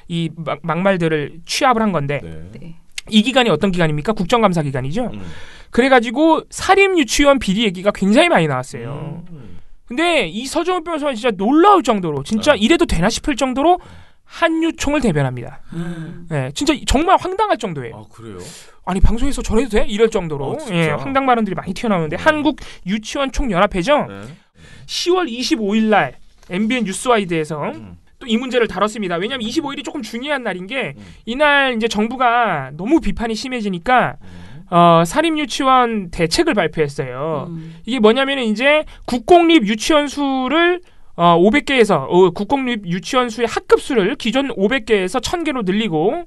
[SPEAKER 7] 이 막말들을 취합을 한 건데
[SPEAKER 3] 네.
[SPEAKER 7] 이 기간이 어떤 기간입니까? 국정감사 기간이죠. 그래가지고 사립 유치원 비리 얘기가 굉장히 많이 나왔어요. 근데 이 서정욱 변호사는 진짜 놀라울 정도로 진짜 이래도 되나 싶을 정도로 한유총을 대변합니다. 네, 진짜 정말 황당할 정도예요.
[SPEAKER 3] 그래요?
[SPEAKER 7] 아니 방송에서 저래도 돼? 이럴 정도로 황당 발언들이 많이 튀어나오는데 한국 유치원 총연합회죠. 10월 25일 날 MBN 뉴스와이드에서 또 이 문제를 다뤘습니다. 왜냐하면 25일이 조금 중요한 날인 게 이날 이제 정부가 너무 비판이 심해지니까 사립 유치원 대책을 발표했어요. 이게 뭐냐면 이제 국공립 유치원 수를 500개에서 국공립 유치원 수의 학급 수를 기존 500개에서 1000개로 늘리고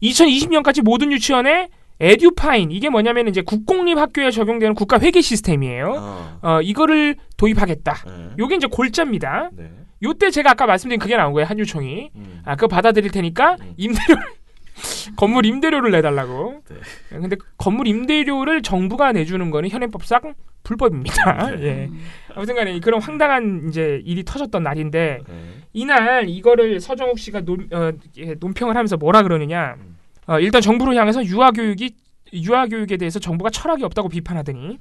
[SPEAKER 7] 2020년까지 모든 유치원에 에듀파인 이게 뭐냐면 이제 국공립 학교에 적용되는 국가 회계 시스템이에요. 이거를 도입하겠다. 요게 이제 골자입니다.
[SPEAKER 3] 네.
[SPEAKER 7] 요때 제가 아까 말씀드린 그게 나온 거예요. 한유총이. 그거 받아들일 테니까 건물 임대료를 내달라고.
[SPEAKER 3] 네.
[SPEAKER 7] 근데 건물 임대료를 정부가 내주는 거는 현행법상 불법입니다. 예. 아무튼간에 그런 황당한 이제 일이 터졌던 날인데 이날 이거를 서정욱 씨가 논평을 하면서 뭐라 그러느냐. 일단 정부를 향해서 유아교육에 대해서 정부가 철학이 없다고 비판하더니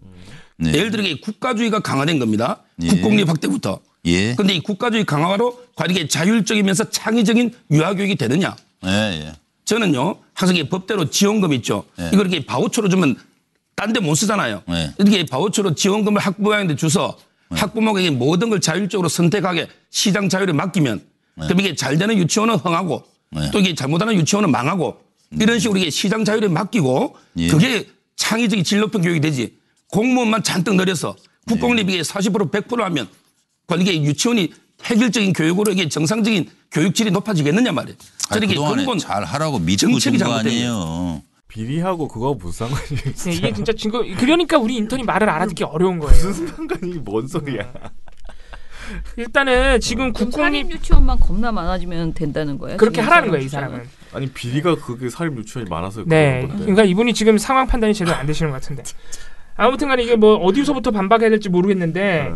[SPEAKER 2] 네.
[SPEAKER 4] 예를 들어 국가주의가 강화된 겁니다. 국공립 확대부터.
[SPEAKER 2] 예.
[SPEAKER 4] 그런데 이 국가주의 강화로 과연 이게 자율적이면서 창의적인 유아교육이 되느냐.
[SPEAKER 2] 예.
[SPEAKER 4] 저는요 항상 이게 법대로 지원금 있죠. 이걸 이렇게 바우처로 주면 딴 데 못 쓰잖아요. 이렇게 바우처로 지원금을 학부모한테 줘서 학부모에게 모든 걸 자율적으로 선택하게 시장 자율에 맡기면 그럼 이게 잘 되는 유치원은 흥하고 또 이게 잘못하는 유치원은 망하고 이런 식으로 이게 시장 자율에 맡기고 그게 창의적인 질 높은 교육이 되지. 공무원만 잔뜩 늘려서 국공립이 40% 100% 하면 이게 유치원이 획일적인 교육으로 이게 정상적인 교육질이 높아지겠느냐 말이에요.
[SPEAKER 2] 그동안에 잘 하라고 믿고 준 거 아니에요.
[SPEAKER 3] 비리하고 그거 무슨 상관이에요?
[SPEAKER 7] 네, 이게 진짜 그러니까 우리 인턴이 말을 알아듣기 어려운 거예요.
[SPEAKER 3] 무슨 상관이 뭔 소리야?
[SPEAKER 7] 일단은 지금 국공립
[SPEAKER 6] 유치원만 겁나 많아지면 된다는 거예요?
[SPEAKER 7] 그렇게 하라는 거예요, 이 사람은.
[SPEAKER 3] 아니 비리가 그게 사립 유치원이 많아서
[SPEAKER 7] 네.
[SPEAKER 3] 그런 건데.
[SPEAKER 7] 그러니까 이분이 지금 상황 판단이 제대로 안 되시는 것 같은데. 아무튼간에 이게 뭐 어디서부터 반박해야 될지 모르겠는데,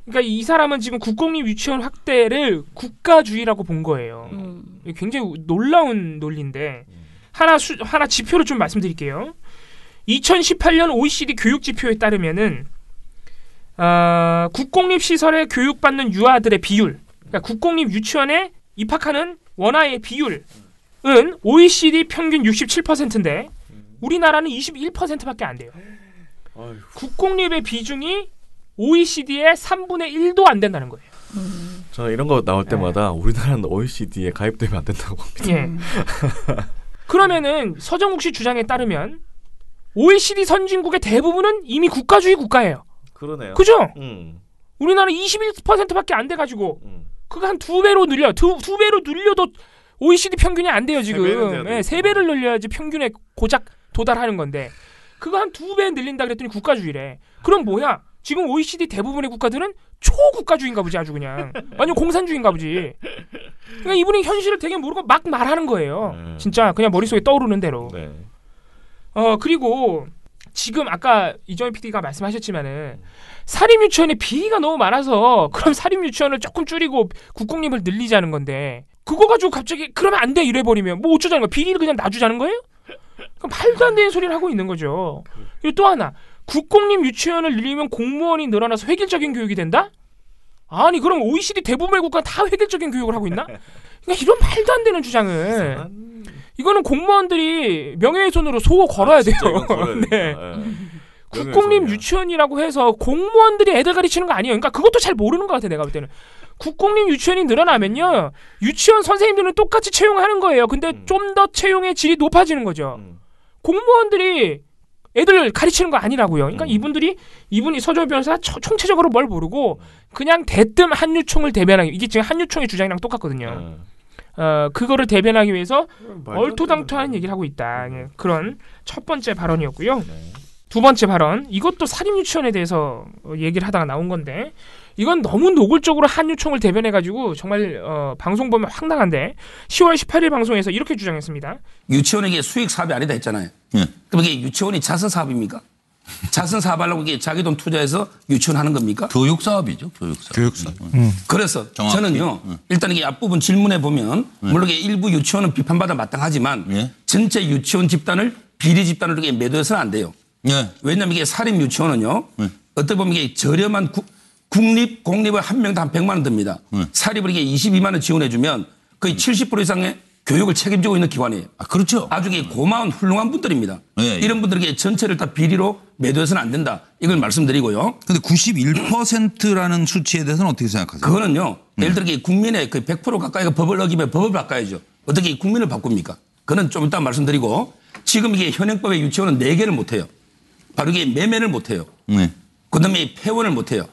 [SPEAKER 7] 그러니까 이 사람은 지금 국공립 유치원 확대를 국가주의라고 본 거예요. 굉장히 놀라운 논리인데 하나 지표를 좀 말씀드릴게요. 2018년 OECD 교육 지표에 따르면은 국공립 시설에 교육받는 유아들의 비율, 그러니까 국공립 유치원에 입학하는 원아이의 비율은 OECD 평균 67%인데 우리나라는 21%밖에 안 돼요.
[SPEAKER 3] 아이고.
[SPEAKER 7] 국공립의 비중이 OECD의 3분의 1도 안 된다는 거예요.
[SPEAKER 3] 저는 이런 거 나올 때마다 우리나라는 OECD 에 가입되면 안 된다고 봅니다.
[SPEAKER 7] 예. 그러면은 서정욱 씨 주장에 따르면 OECD 선진국의 대부분은 이미 국가주의 국가예요.
[SPEAKER 3] 그러네요.
[SPEAKER 7] 그죠? 우리나라 21%밖에 안 돼가지고 그거 한 2배로 늘려. 두 배로 늘려도 OECD 평균이 안 돼요 지금. 3배를 늘려야지 평균에 고작 도달하는 건데 그거 한 2배 늘린다 그랬더니 국가주의래. 그럼 뭐야? 지금 OECD 대부분의 국가들은 초국가주의인가 보지 아주 그냥. 완전 공산주의인가 보지. 그러니까 이분이 현실을 되게 모르고 막 말하는 거예요. 진짜 그냥 머릿속에 떠오르는 대로.
[SPEAKER 3] 네.
[SPEAKER 7] 그리고 지금 아까 이정희 PD가 말씀하셨지만은 사립유치원에 비리가 너무 많아서 그럼 사립유치원을 조금 줄이고 국공립을 늘리자는 건데 그거 가지고 갑자기 그러면 안 돼 이래버리면 뭐 어쩌자는 거야? 비리를 그냥 놔주자는 거예요? 그럼 말도 안 되는 소리를 하고 있는 거죠. 그리고 또 하나 국공립 유치원을 늘리면 공무원이 늘어나서 획일적인 교육이 된다? 아니 그럼 OECD 대부분의 국가는 다 획일적인 교육을 하고 있나? 그러니까 이런 말도 안 되는 주장을 이거는 공무원들이 명예훼손으로 소호 걸어야 돼요. 네. 국공립 유치원이라고 해서 공무원들이 애들 가르치는 거 아니에요. 그러니까 그것도 잘 모르는 것 같아 내가 볼 때는. 국공립 유치원이 늘어나면요. 유치원 선생님들은 똑같이 채용하는 거예요. 근데 좀 더 채용의 질이 높아지는 거죠. 공무원들이 애들 가르치는 거 아니라고요. 그러니까 이분이 서정희 변호사 총체적으로 뭘 모르고 그냥 대뜸 한유총을 대변하기 이게 지금 한유총의 주장이랑 똑같거든요. 그거를 대변하기 위해서 얼토당토한 얘기를 하고 있다. 그런 첫 번째 발언이었고요. 두 번째 발언, 이것도 사립유치원에 대해서 얘기를 하다가 나온 건데 이건 너무 노골적으로 한유총을 대변해가지고 정말 방송 보면 황당한데 10월 18일 방송에서 이렇게 주장했습니다.
[SPEAKER 4] 유치원에게 수익 사업이 아니다 했잖아요. 그럼 이게 유치원이 자선 사업입니까? 자선 사업하려고 이게 자기 돈 투자해서 유치원 하는 겁니까?
[SPEAKER 2] 교육 사업이죠. 교육 사업.
[SPEAKER 4] 그래서 저는요. 일단 이게 앞부분 질문에 보면 물론 이게 일부 유치원은 비판받아 마땅하지만 전체 유치원 집단을 비리 집단으로 이렇게 매도해서는 안 돼요. 왜냐하면 이게 사립 유치원은요. 어떻게 보면 이게 저렴한 국립, 공립을 한 명당 한 100만 원 듭니다. 사립을 이게 22만 원 지원해주면 거의 70% 이상의 교육을 책임지고 있는 기관이에요.
[SPEAKER 2] 아, 그렇죠.
[SPEAKER 4] 아주 고마운 훌륭한 분들입니다. 이런 분들에게 전체를 다 비리로 매도해서는 안 된다. 이걸 말씀드리고요.
[SPEAKER 2] 근데 91%라는 수치에 대해서는 어떻게 생각하세요?
[SPEAKER 4] 그거는요. 예를 들어 국민의 거의 100% 가까이가 법을 어기면 법을 바꿔야죠. 어떻게 국민을 바꿉니까? 그건 좀 이따 말씀드리고 지금 이게 현행법의 유치원은 4개를 못해요. 바로 이게 매매를 못해요. 그다음에 폐원을 못해요.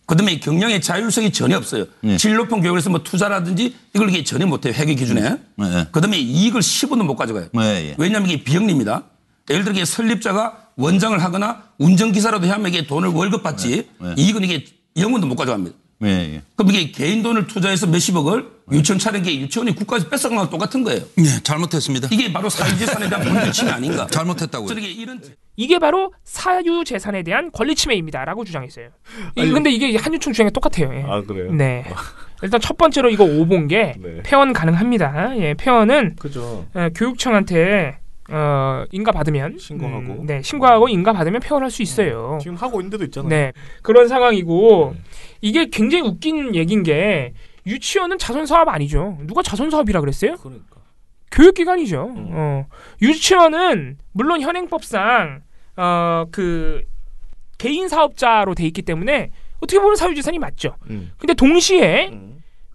[SPEAKER 4] 그다음에 경영의 자율성이 전혀 없어요. 질 높은 교육을 해서 뭐 투자라든지 이걸 이게 전혀 못해요. 회계 기준에. 그다음에 이익을 10원도 못 가져가요. 왜냐하면 이게 비영리입니다. 예를 들어 이게 설립자가 원장을 하거나 운전기사라도 하면 이게 돈을 월급 받지 이익은 이게 0원도 못 가져갑니다. 그럼 이게 개인 돈을 투자해서 몇십억을 유치원 차린 게 유치원이 국가에서 뺏어간 거랑 똑같은 거예요.
[SPEAKER 2] 잘못했습니다.
[SPEAKER 4] 이게 바로 사유재산에 대한 권리침해 아닌가.
[SPEAKER 2] 잘못했다고요.
[SPEAKER 7] 이게 바로 사유재산에 대한 권리침해입니다라고 주장했어요. 근데 이게 한유총 주장이 똑같아요.
[SPEAKER 3] 아 그래요?
[SPEAKER 7] 네. 일단 첫 번째로 이거 5번계 폐원 가능합니다. 폐원은 교육청한테 인가 받으면
[SPEAKER 3] 신고하고
[SPEAKER 7] 신고하고 인가 받으면 폐원할 수 있어요.
[SPEAKER 3] 지금 하고 있는 데도 있잖아요.
[SPEAKER 7] 네. 그런 상황이고 이게 굉장히 웃긴 얘기인 게 유치원은 자선 사업 아니죠. 누가 자선 사업이라 그랬어요?
[SPEAKER 3] 그러니까.
[SPEAKER 7] 교육기관이죠. 유치원은 물론 현행법상 그 개인 사업자로 돼 있기 때문에 어떻게 보면 사유재산이 맞죠. 근데 동시에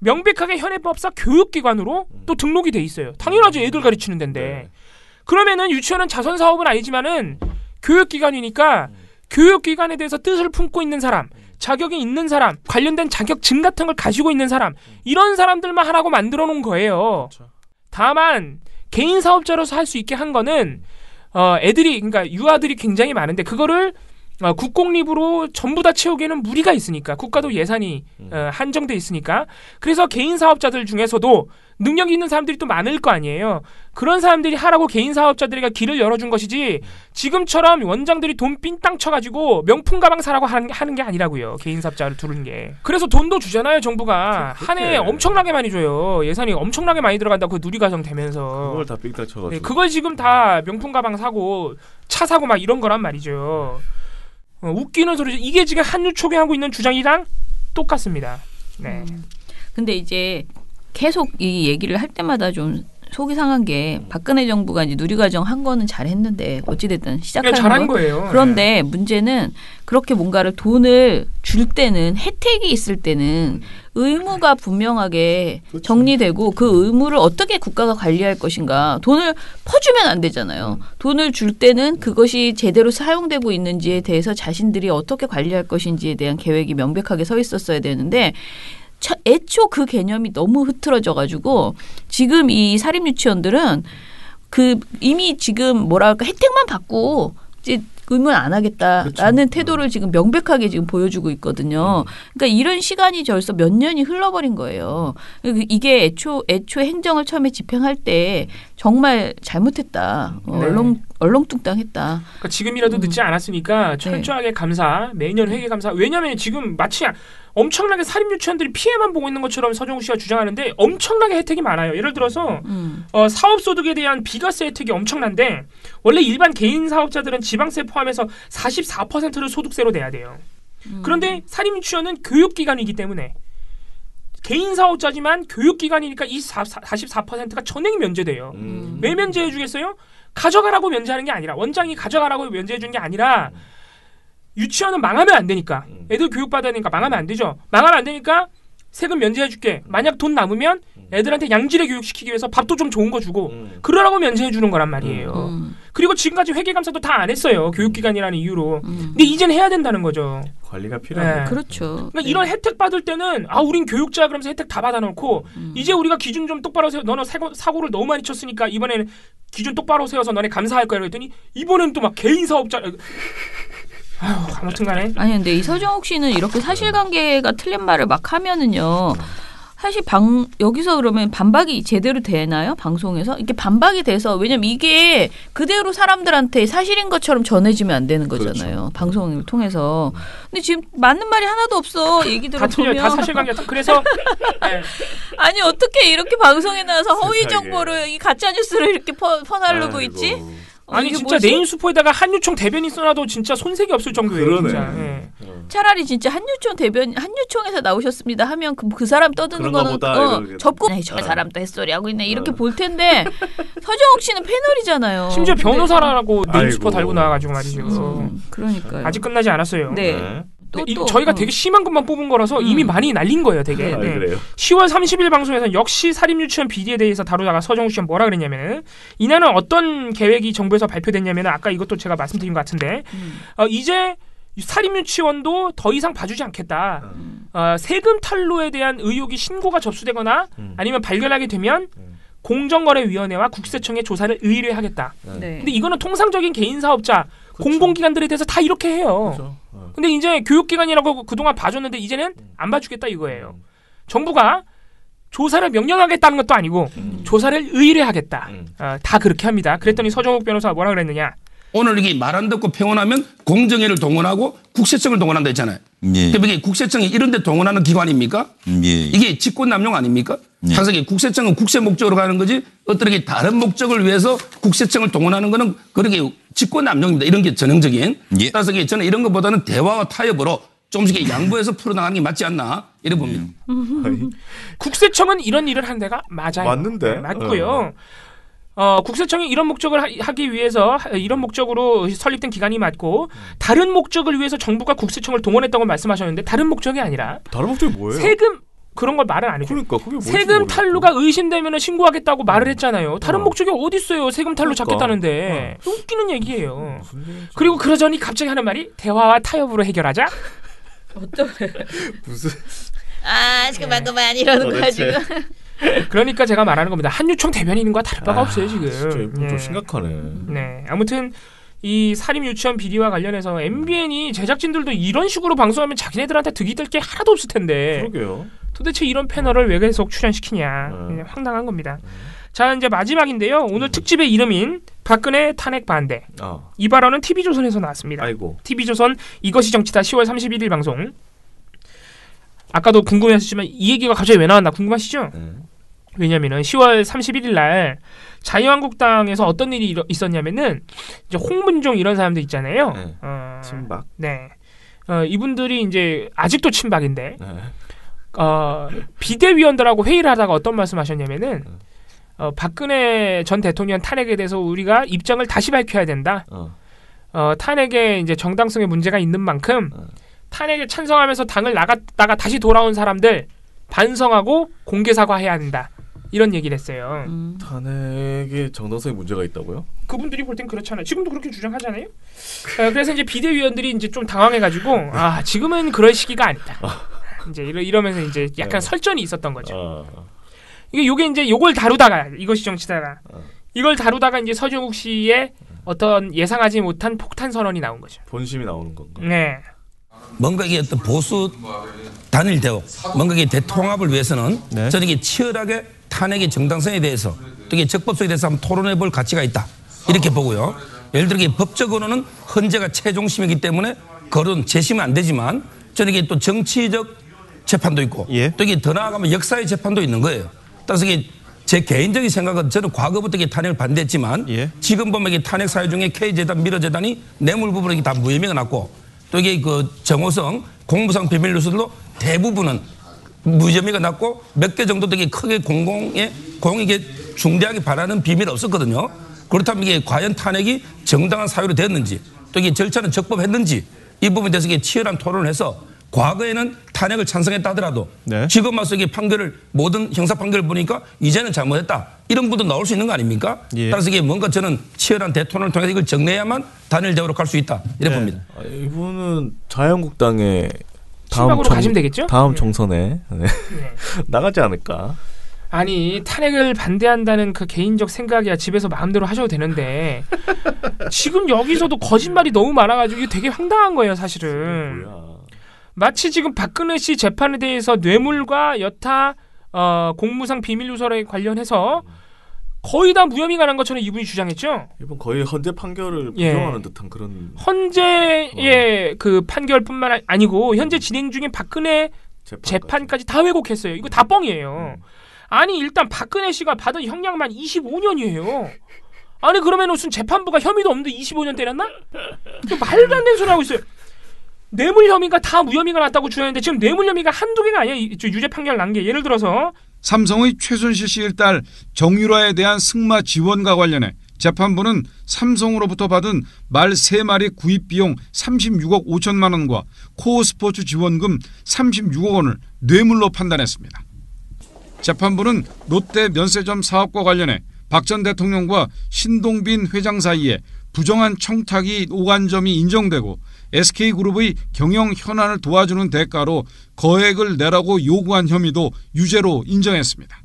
[SPEAKER 7] 명백하게 현행법상 교육기관으로 또 등록이 돼 있어요. 당연하죠. 애들 가르치는 데인데. 그러면은 유치원은 자선 사업은 아니지만은 교육기관이니까 교육기관에 대해서 뜻을 품고 있는 사람, 자격이 있는 사람, 관련된 자격증 같은 걸 가지고 있는 사람, 이런 사람들만 하라고 만들어 놓은 거예요. 다만 개인 사업자로서 할 수 있게 한 거는 애들이 그러니까 유아들이 굉장히 많은데 그거를 국공립으로 전부 다 채우기에는 무리가 있으니까 국가도 예산이 한정돼 있으니까 그래서 개인 사업자들 중에서도 능력이 있는 사람들이 또 많을 거 아니에요. 그런 사람들이 하라고 개인 사업자들에게 길을 열어준 것이지 지금처럼 원장들이 돈 삥땅 쳐가지고 명품 가방 사라고 하는 게 아니라고요. 개인 사업자를 두는 게. 그래서 돈도 주잖아요. 정부가. 한 해에 엄청나게 많이 줘요. 예산이 엄청나게 많이 들어간다고 그 누리과정 되면서.
[SPEAKER 3] 그걸 다 삥땅 쳐가지고.
[SPEAKER 7] 네, 그걸 지금 다 명품 가방 사고 차 사고 막 이런 거란 말이죠. 웃기는 소리죠. 이게 지금 한유총이 하고 있는 주장이랑 똑같습니다. 네.
[SPEAKER 6] 근데 이제 계속 이 얘기를 할 때마다 좀 속이 상한 게 박근혜 정부가 이제 누리과정 한 거는 잘했는데 어찌됐든 시작한
[SPEAKER 7] 잘한 거예요.
[SPEAKER 6] 그런데 문제는 그렇게 뭔가를 돈을 줄 때는 혜택이 있을 때는 의무가 분명하게 정리되고 그 의무를 어떻게 국가가 관리할 것인가. 돈을 퍼주면 안 되잖아요. 돈을 줄 때는 그것이 제대로 사용되고 있는지에 대해서 자신들이 어떻게 관리할 것인지에 대한 계획이 명백하게 서 있었어야 되는데 애초 그 개념이 너무 흐트러져 가지고 지금 이 사립 유치원들은 그 이미 지금 뭐랄까 혜택만 받고 이제 의무는 안 하겠다라는 태도를 지금 명백하게 지금 보여주고 있거든요. 그러니까 이런 시간이 벌써 몇 년이 흘러버린 거예요. 이게 애초 행정을 처음에 집행할 때 정말 잘못했다. 얼렁뚱땅했다.
[SPEAKER 7] 그러니까 지금이라도 늦지 않았으니까 철저하게 감사, 매년 회계 감사. 왜냐하면 지금 마치 엄청나게 사립 유치원들이 피해만 보고 있는 것처럼 서정우 씨가 주장하는데 엄청나게 혜택이 많아요. 예를 들어서 사업소득에 대한 비과세 혜택이 엄청난데 원래 일반 개인 사업자들은 지방세 포함해서 44%를 소득세로 내야 돼요. 그런데 사립 유치원은 교육기관이기 때문에 개인 사업자지만 교육기관이니까 이 44%가 전액 면제돼요. 왜 면제해 주겠어요? 가져가라고 면제하는 게 아니라 원장이 가져가라고 면제해 주는 게 아니라 유치원은 망하면 안 되니까 애들 교육받아야 되니까 망하면 안 되죠. 망하면 안 되니까 세금 면제해 줄게. 만약 돈 남으면 애들한테 양질의 교육시키기 위해서 밥도 좀 좋은 거 주고 그러라고 면제해 주는 거란 말이에요. 그리고 지금까지 회계감사도 다 안 했어요. 교육기관이라는 이유로. 근데 이젠 해야 된다는 거죠.
[SPEAKER 3] 관리가 필요해요.
[SPEAKER 6] 네. 그렇죠.
[SPEAKER 7] 그러니까 이런 혜택 받을 때는 우린 교육자 그러면서 혜택 다 받아놓고 이제 우리가 기준 좀 똑바로 세워. 너는 사고를 너무 많이 쳤으니까 이번에는 기준 똑바로 세워서 너네 감사할 거야. 그랬더니 이번엔 또 막 개인 사업자. 아무튼간에.
[SPEAKER 6] 아니 근데 이 서정욱 씨는 이렇게 사실관계가 틀린 말을 막 하면은요. 사실 여기서 그러면 반박이 제대로 되나요? 방송에서? 이렇게 반박이 돼서 왜냐면 이게 그대로 사람들한테 사실인 것처럼 전해지면 안 되는 거잖아요. 그렇죠. 방송을 통해서. 근데 지금 맞는 말이 하나도 없어. 얘기 들어보면.
[SPEAKER 7] 다 사실관계. 그래서 네.
[SPEAKER 6] 아니 어떻게 이렇게 방송에 나와서 허위 정보를 이 가짜 뉴스를 이렇게 퍼나르고 있지?
[SPEAKER 7] 아니 진짜 뭐지? 네임스포에다가 한유총 대변인 써놔도 진짜 손색이 없을 정도예요.
[SPEAKER 3] 그러네.
[SPEAKER 7] 진짜. 네.
[SPEAKER 6] 차라리 진짜 한유총에서 나오셨습니다 하면 그 사람 떠드는 거는 접고 저 사람 또 햇소리 하고 있네 이렇게 볼 텐데 서정욱 씨는 패널이잖아요.
[SPEAKER 7] 심지어 변호사라고 네임스포 달고 나와가지고 말이죠.
[SPEAKER 6] 그러니까요.
[SPEAKER 7] 아직 끝나지 않았어요.
[SPEAKER 6] 네.
[SPEAKER 7] 저희가 되게 심한 것만 뽑은 거라서 이미 많이 날린 거예요, 되게. 네.
[SPEAKER 3] 그래요?
[SPEAKER 7] 10월 30일 방송에서 역시 사립유치원 비리에 대해서 다루다가 서정우 씨가 뭐라 그랬냐면은 이날은 어떤 계획이 정부에서 발표됐냐면은 아까 이것도 제가 말씀드린 것 같은데 이제 사립유치원도 더 이상 봐주지 않겠다. 세금 탈루에 대한 의혹이 신고가 접수되거나 아니면 발견하게 되면 공정거래위원회와 국세청에 조사를 의뢰하겠다.
[SPEAKER 6] 네.
[SPEAKER 7] 근데 이거는 통상적인 개인 사업자, 그렇죠. 공공기관들에 대해서 다 이렇게 해요.
[SPEAKER 3] 그렇죠.
[SPEAKER 7] 근데 이제 교육기관이라고 그동안 봐줬는데 이제는 안 봐주겠다 이거예요. 정부가 조사를 명령하겠다는 것도 아니고 조사를 의뢰하겠다. 다 그렇게 합니다. 그랬더니 서정욱 변호사가 뭐라 그랬느냐.
[SPEAKER 4] 오늘 이게 말 안 듣고 평온하면 공정위를 동원하고 국세청을 동원한다 했잖아요.
[SPEAKER 2] 예.
[SPEAKER 4] 그럼 이게 국세청이 이런 데 동원하는 기관입니까?
[SPEAKER 2] 예.
[SPEAKER 4] 이게 직권남용 아닙니까?
[SPEAKER 2] 예.
[SPEAKER 4] 항상 국세청은 국세 목적으로 가는 거지 어떤 게 다른 목적을 위해서 국세청을 동원하는 거는 그렇게 직권남용입니다. 이런 게 전형적인.
[SPEAKER 2] 예.
[SPEAKER 4] 따라서 저는 이런 것보다는 대화와 타협으로 조금씩 양보해서 풀어나가는 게 맞지 않나 이래 봅니다.
[SPEAKER 7] 국세청은 이런 일을 하는 데가 맞아요.
[SPEAKER 3] 맞는데.
[SPEAKER 7] 네, 맞고요. 국세청이 이런 목적을 하기 위해서 이런 목적으로 설립된 기관이 맞고 다른 목적을 위해서 정부가 국세청을 동원했다고 말씀하셨는데 다른 목적이 아니라
[SPEAKER 3] 다른 목적이 뭐예요?
[SPEAKER 7] 세금 그런 걸 말을 안 해요.
[SPEAKER 3] 그러니까 그게 뭔지
[SPEAKER 7] 세금
[SPEAKER 3] 모르겠고.
[SPEAKER 7] 탈루가 의심되면 신고하겠다고 말을 했잖아요. 다른 목적이 어디 있어요? 세금 탈루
[SPEAKER 3] 그러니까.
[SPEAKER 7] 잡겠다는데 웃기는 얘기예요. 그리고 그러더니 갑자기 하는 말이 대화와 타협으로 해결하자.
[SPEAKER 3] 무슨
[SPEAKER 6] 그만 이러는 거야 지금.
[SPEAKER 7] 그러니까 제가 말하는 겁니다. 한유총 대변인과 다를 바가 없어요 지금.
[SPEAKER 3] 진짜 이건 좀 심각하네.
[SPEAKER 7] 네, 아무튼 이 사립 유치원 비리와 관련해서 MBN이 제작진들도 이런 식으로 방송하면 자기네들한테 득이 될 게 하나도 없을 텐데.
[SPEAKER 3] 그러게요.
[SPEAKER 7] 도대체 이런 패널을 왜 계속 출연시키냐. 그냥 황당한 겁니다. 자, 이제 마지막인데요. 오늘 특집의 이름인 박근혜 탄핵 반대. 이 발언은 TV조선에서 나왔습니다.
[SPEAKER 3] 아이고.
[SPEAKER 7] TV조선 이것이 정치다 10월 31일 방송. 아까도 궁금해하셨지만 이 얘기가 갑자기 왜 나왔나 궁금하시죠? 왜냐면은 10월 31일 날 자유한국당에서 어떤 일이 있었냐면은 이제 홍문종 이런 사람들 있잖아요.
[SPEAKER 3] 친박.
[SPEAKER 7] 네. 이분들이 이제 아직도 친박인데 비대위원들하고 회의를 하다가 어떤 말씀하셨냐면은 박근혜 전 대통령 탄핵에 대해서 우리가 입장을 다시 밝혀야 된다. 탄핵에 이제 정당성에 문제가 있는 만큼 탄핵에 찬성하면서 당을 나갔다가 다시 돌아온 사람들 반성하고 공개 사과해야 한다. 이런 얘기를 했어요.
[SPEAKER 3] 탄핵에 정당성에 문제가 있다고요?
[SPEAKER 7] 그분들이 볼 땐 그렇잖아요. 지금도 그렇게 주장하잖아요. 그래서 이제 비대위원들이 이제 좀 당황해가지고 지금은 그럴 시기가 아니다. 이제 이러면서 이제 약간 설전이 있었던 거죠. 이게 이제 요걸 다루다가 이것이 정치다가 이걸 다루다가 이제 서정욱 씨의 어떤 예상하지 못한 폭탄 선언이 나온 거죠.
[SPEAKER 3] 본심이 나오는 건가?
[SPEAKER 7] 네.
[SPEAKER 4] 뭔가 이게 어떤 보수 단일 대우, 뭔가 이게 대통합을 위해서는 저는 이게 치열하게 탄핵의 정당성에 대해서 또 이게 적법성에 대해서 한번 토론해 볼 가치가 있다. 이렇게 보고요. 예를 들어 법적으로는 헌재가 최종심이기 때문에 그런 재심은 안 되지만 저는 이게 또 정치적 재판도 있고 또 이게 더 나아가면 역사의 재판도 있는 거예요. 따라서 이게 제 개인적인 생각은 저는 과거부터 이게 탄핵을 반대했지만 지금 보면 이게 탄핵 사유 중에 K재단, 미르재단이 뇌물 부분이 다 무혐의가 났고 또 이게 그 정호성, 공무상 비밀 누설도 대부분은 무혐의가 났고 몇 개 정도 되게 크게 공익에 중대하게 바라는 비밀이 없었거든요. 그렇다면 이게 과연 탄핵이 정당한 사유로 됐는지 또 이게 절차는 적법했는지 이 부분에 대해서 이게 치열한 토론을 해서 과거에는 탄핵을 찬성했다 하더라도 지금 와서 이게 판결을 모든 형사 판결을 보니까 이제는 잘못했다. 이런 분도 나올 수 있는 거 아닙니까? 따라서 이게 뭔가 저는 치열한 대토론을 통해서 이걸 정리해야만 단일적으로 갈 수 있다. 이래 봅니다.
[SPEAKER 3] 이분은 자유한국당의
[SPEAKER 7] 가시면 되겠죠?
[SPEAKER 3] 다음 총선에 나가지 않을까?
[SPEAKER 7] 아니 탄핵을 반대한다는 그 개인적 생각이야 집에서 마음대로 하셔도 되는데 지금 여기서도 거짓말이 너무 많아가지고 이게 되게 황당한 거예요 사실은. 마치 지금 박근혜 씨 재판에 대해서 뇌물과 여타 공무상 비밀 누설에 관련해서 거의 다 무혐의가 난 것처럼 이분이 주장했죠.
[SPEAKER 3] 이분 거의 헌재 판결을 부정하는 듯한 그런
[SPEAKER 7] 헌재의 그 판결뿐만 아니고 현재 진행 중인 박근혜 재판까지 다 왜곡했어요. 이거 다 뻥이에요. 아니 일단 박근혜 씨가 받은 형량만 25년이에요. 아니 그러면 무슨 재판부가 혐의도 없는데 25년 때렸나? 말도 안 되는 소리 하고 있어요. 뇌물 혐의가 다 무혐의가 났다고 주장했는데 지금 뇌물 혐의가 한두 개가 아니에요. 유죄 판결 난 게 예를 들어서
[SPEAKER 9] 삼성의 최순실 씨 일딸 정유라에 대한 승마 지원과 관련해 재판부는 삼성으로부터 받은 말 3마리 구입 비용 36억 5천만 원과 코어 스포츠 지원금 36억 원을 뇌물로 판단했습니다. 재판부는 롯데 면세점 사업과 관련해 박 전 대통령과 신동빈 회장 사이에 부정한 청탁이 오간 점이 인정되고 SK그룹의 경영 현안을 도와주는 대가로 거액을 내라고 요구한 혐의도 유죄로 인정했습니다.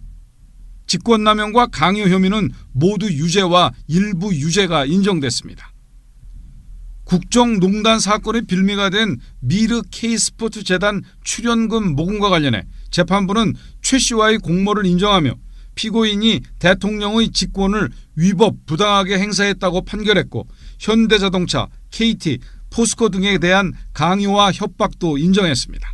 [SPEAKER 9] 직권남용과 강요 혐의는 모두 유죄와 일부 유죄가 인정됐습니다. 국정농단 사건의 빌미가 된 미르 K스포츠 재단 출연금 모금과 관련해 재판부는 최 씨와의 공모를 인정하며 피고인이 대통령의 직권을 위법 부당하게 행사했다고 판결했고 현대자동차, KT, 포스코 등에 대한 강요와 협박도 인정했습니다.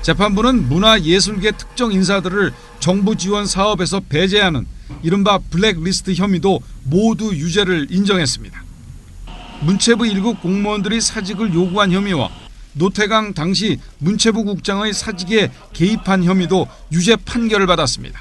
[SPEAKER 9] 재판부는 문화예술계 특정 인사들을 정부 지원 사업에서 배제하는 이른바 블랙리스트 혐의도 모두 유죄를 인정했습니다. 문체부 1급 공무원들이 사직을 요구한 혐의와 노태강 당시 문체부 국장의 사직에 개입한 혐의도 유죄 판결을 받았습니다.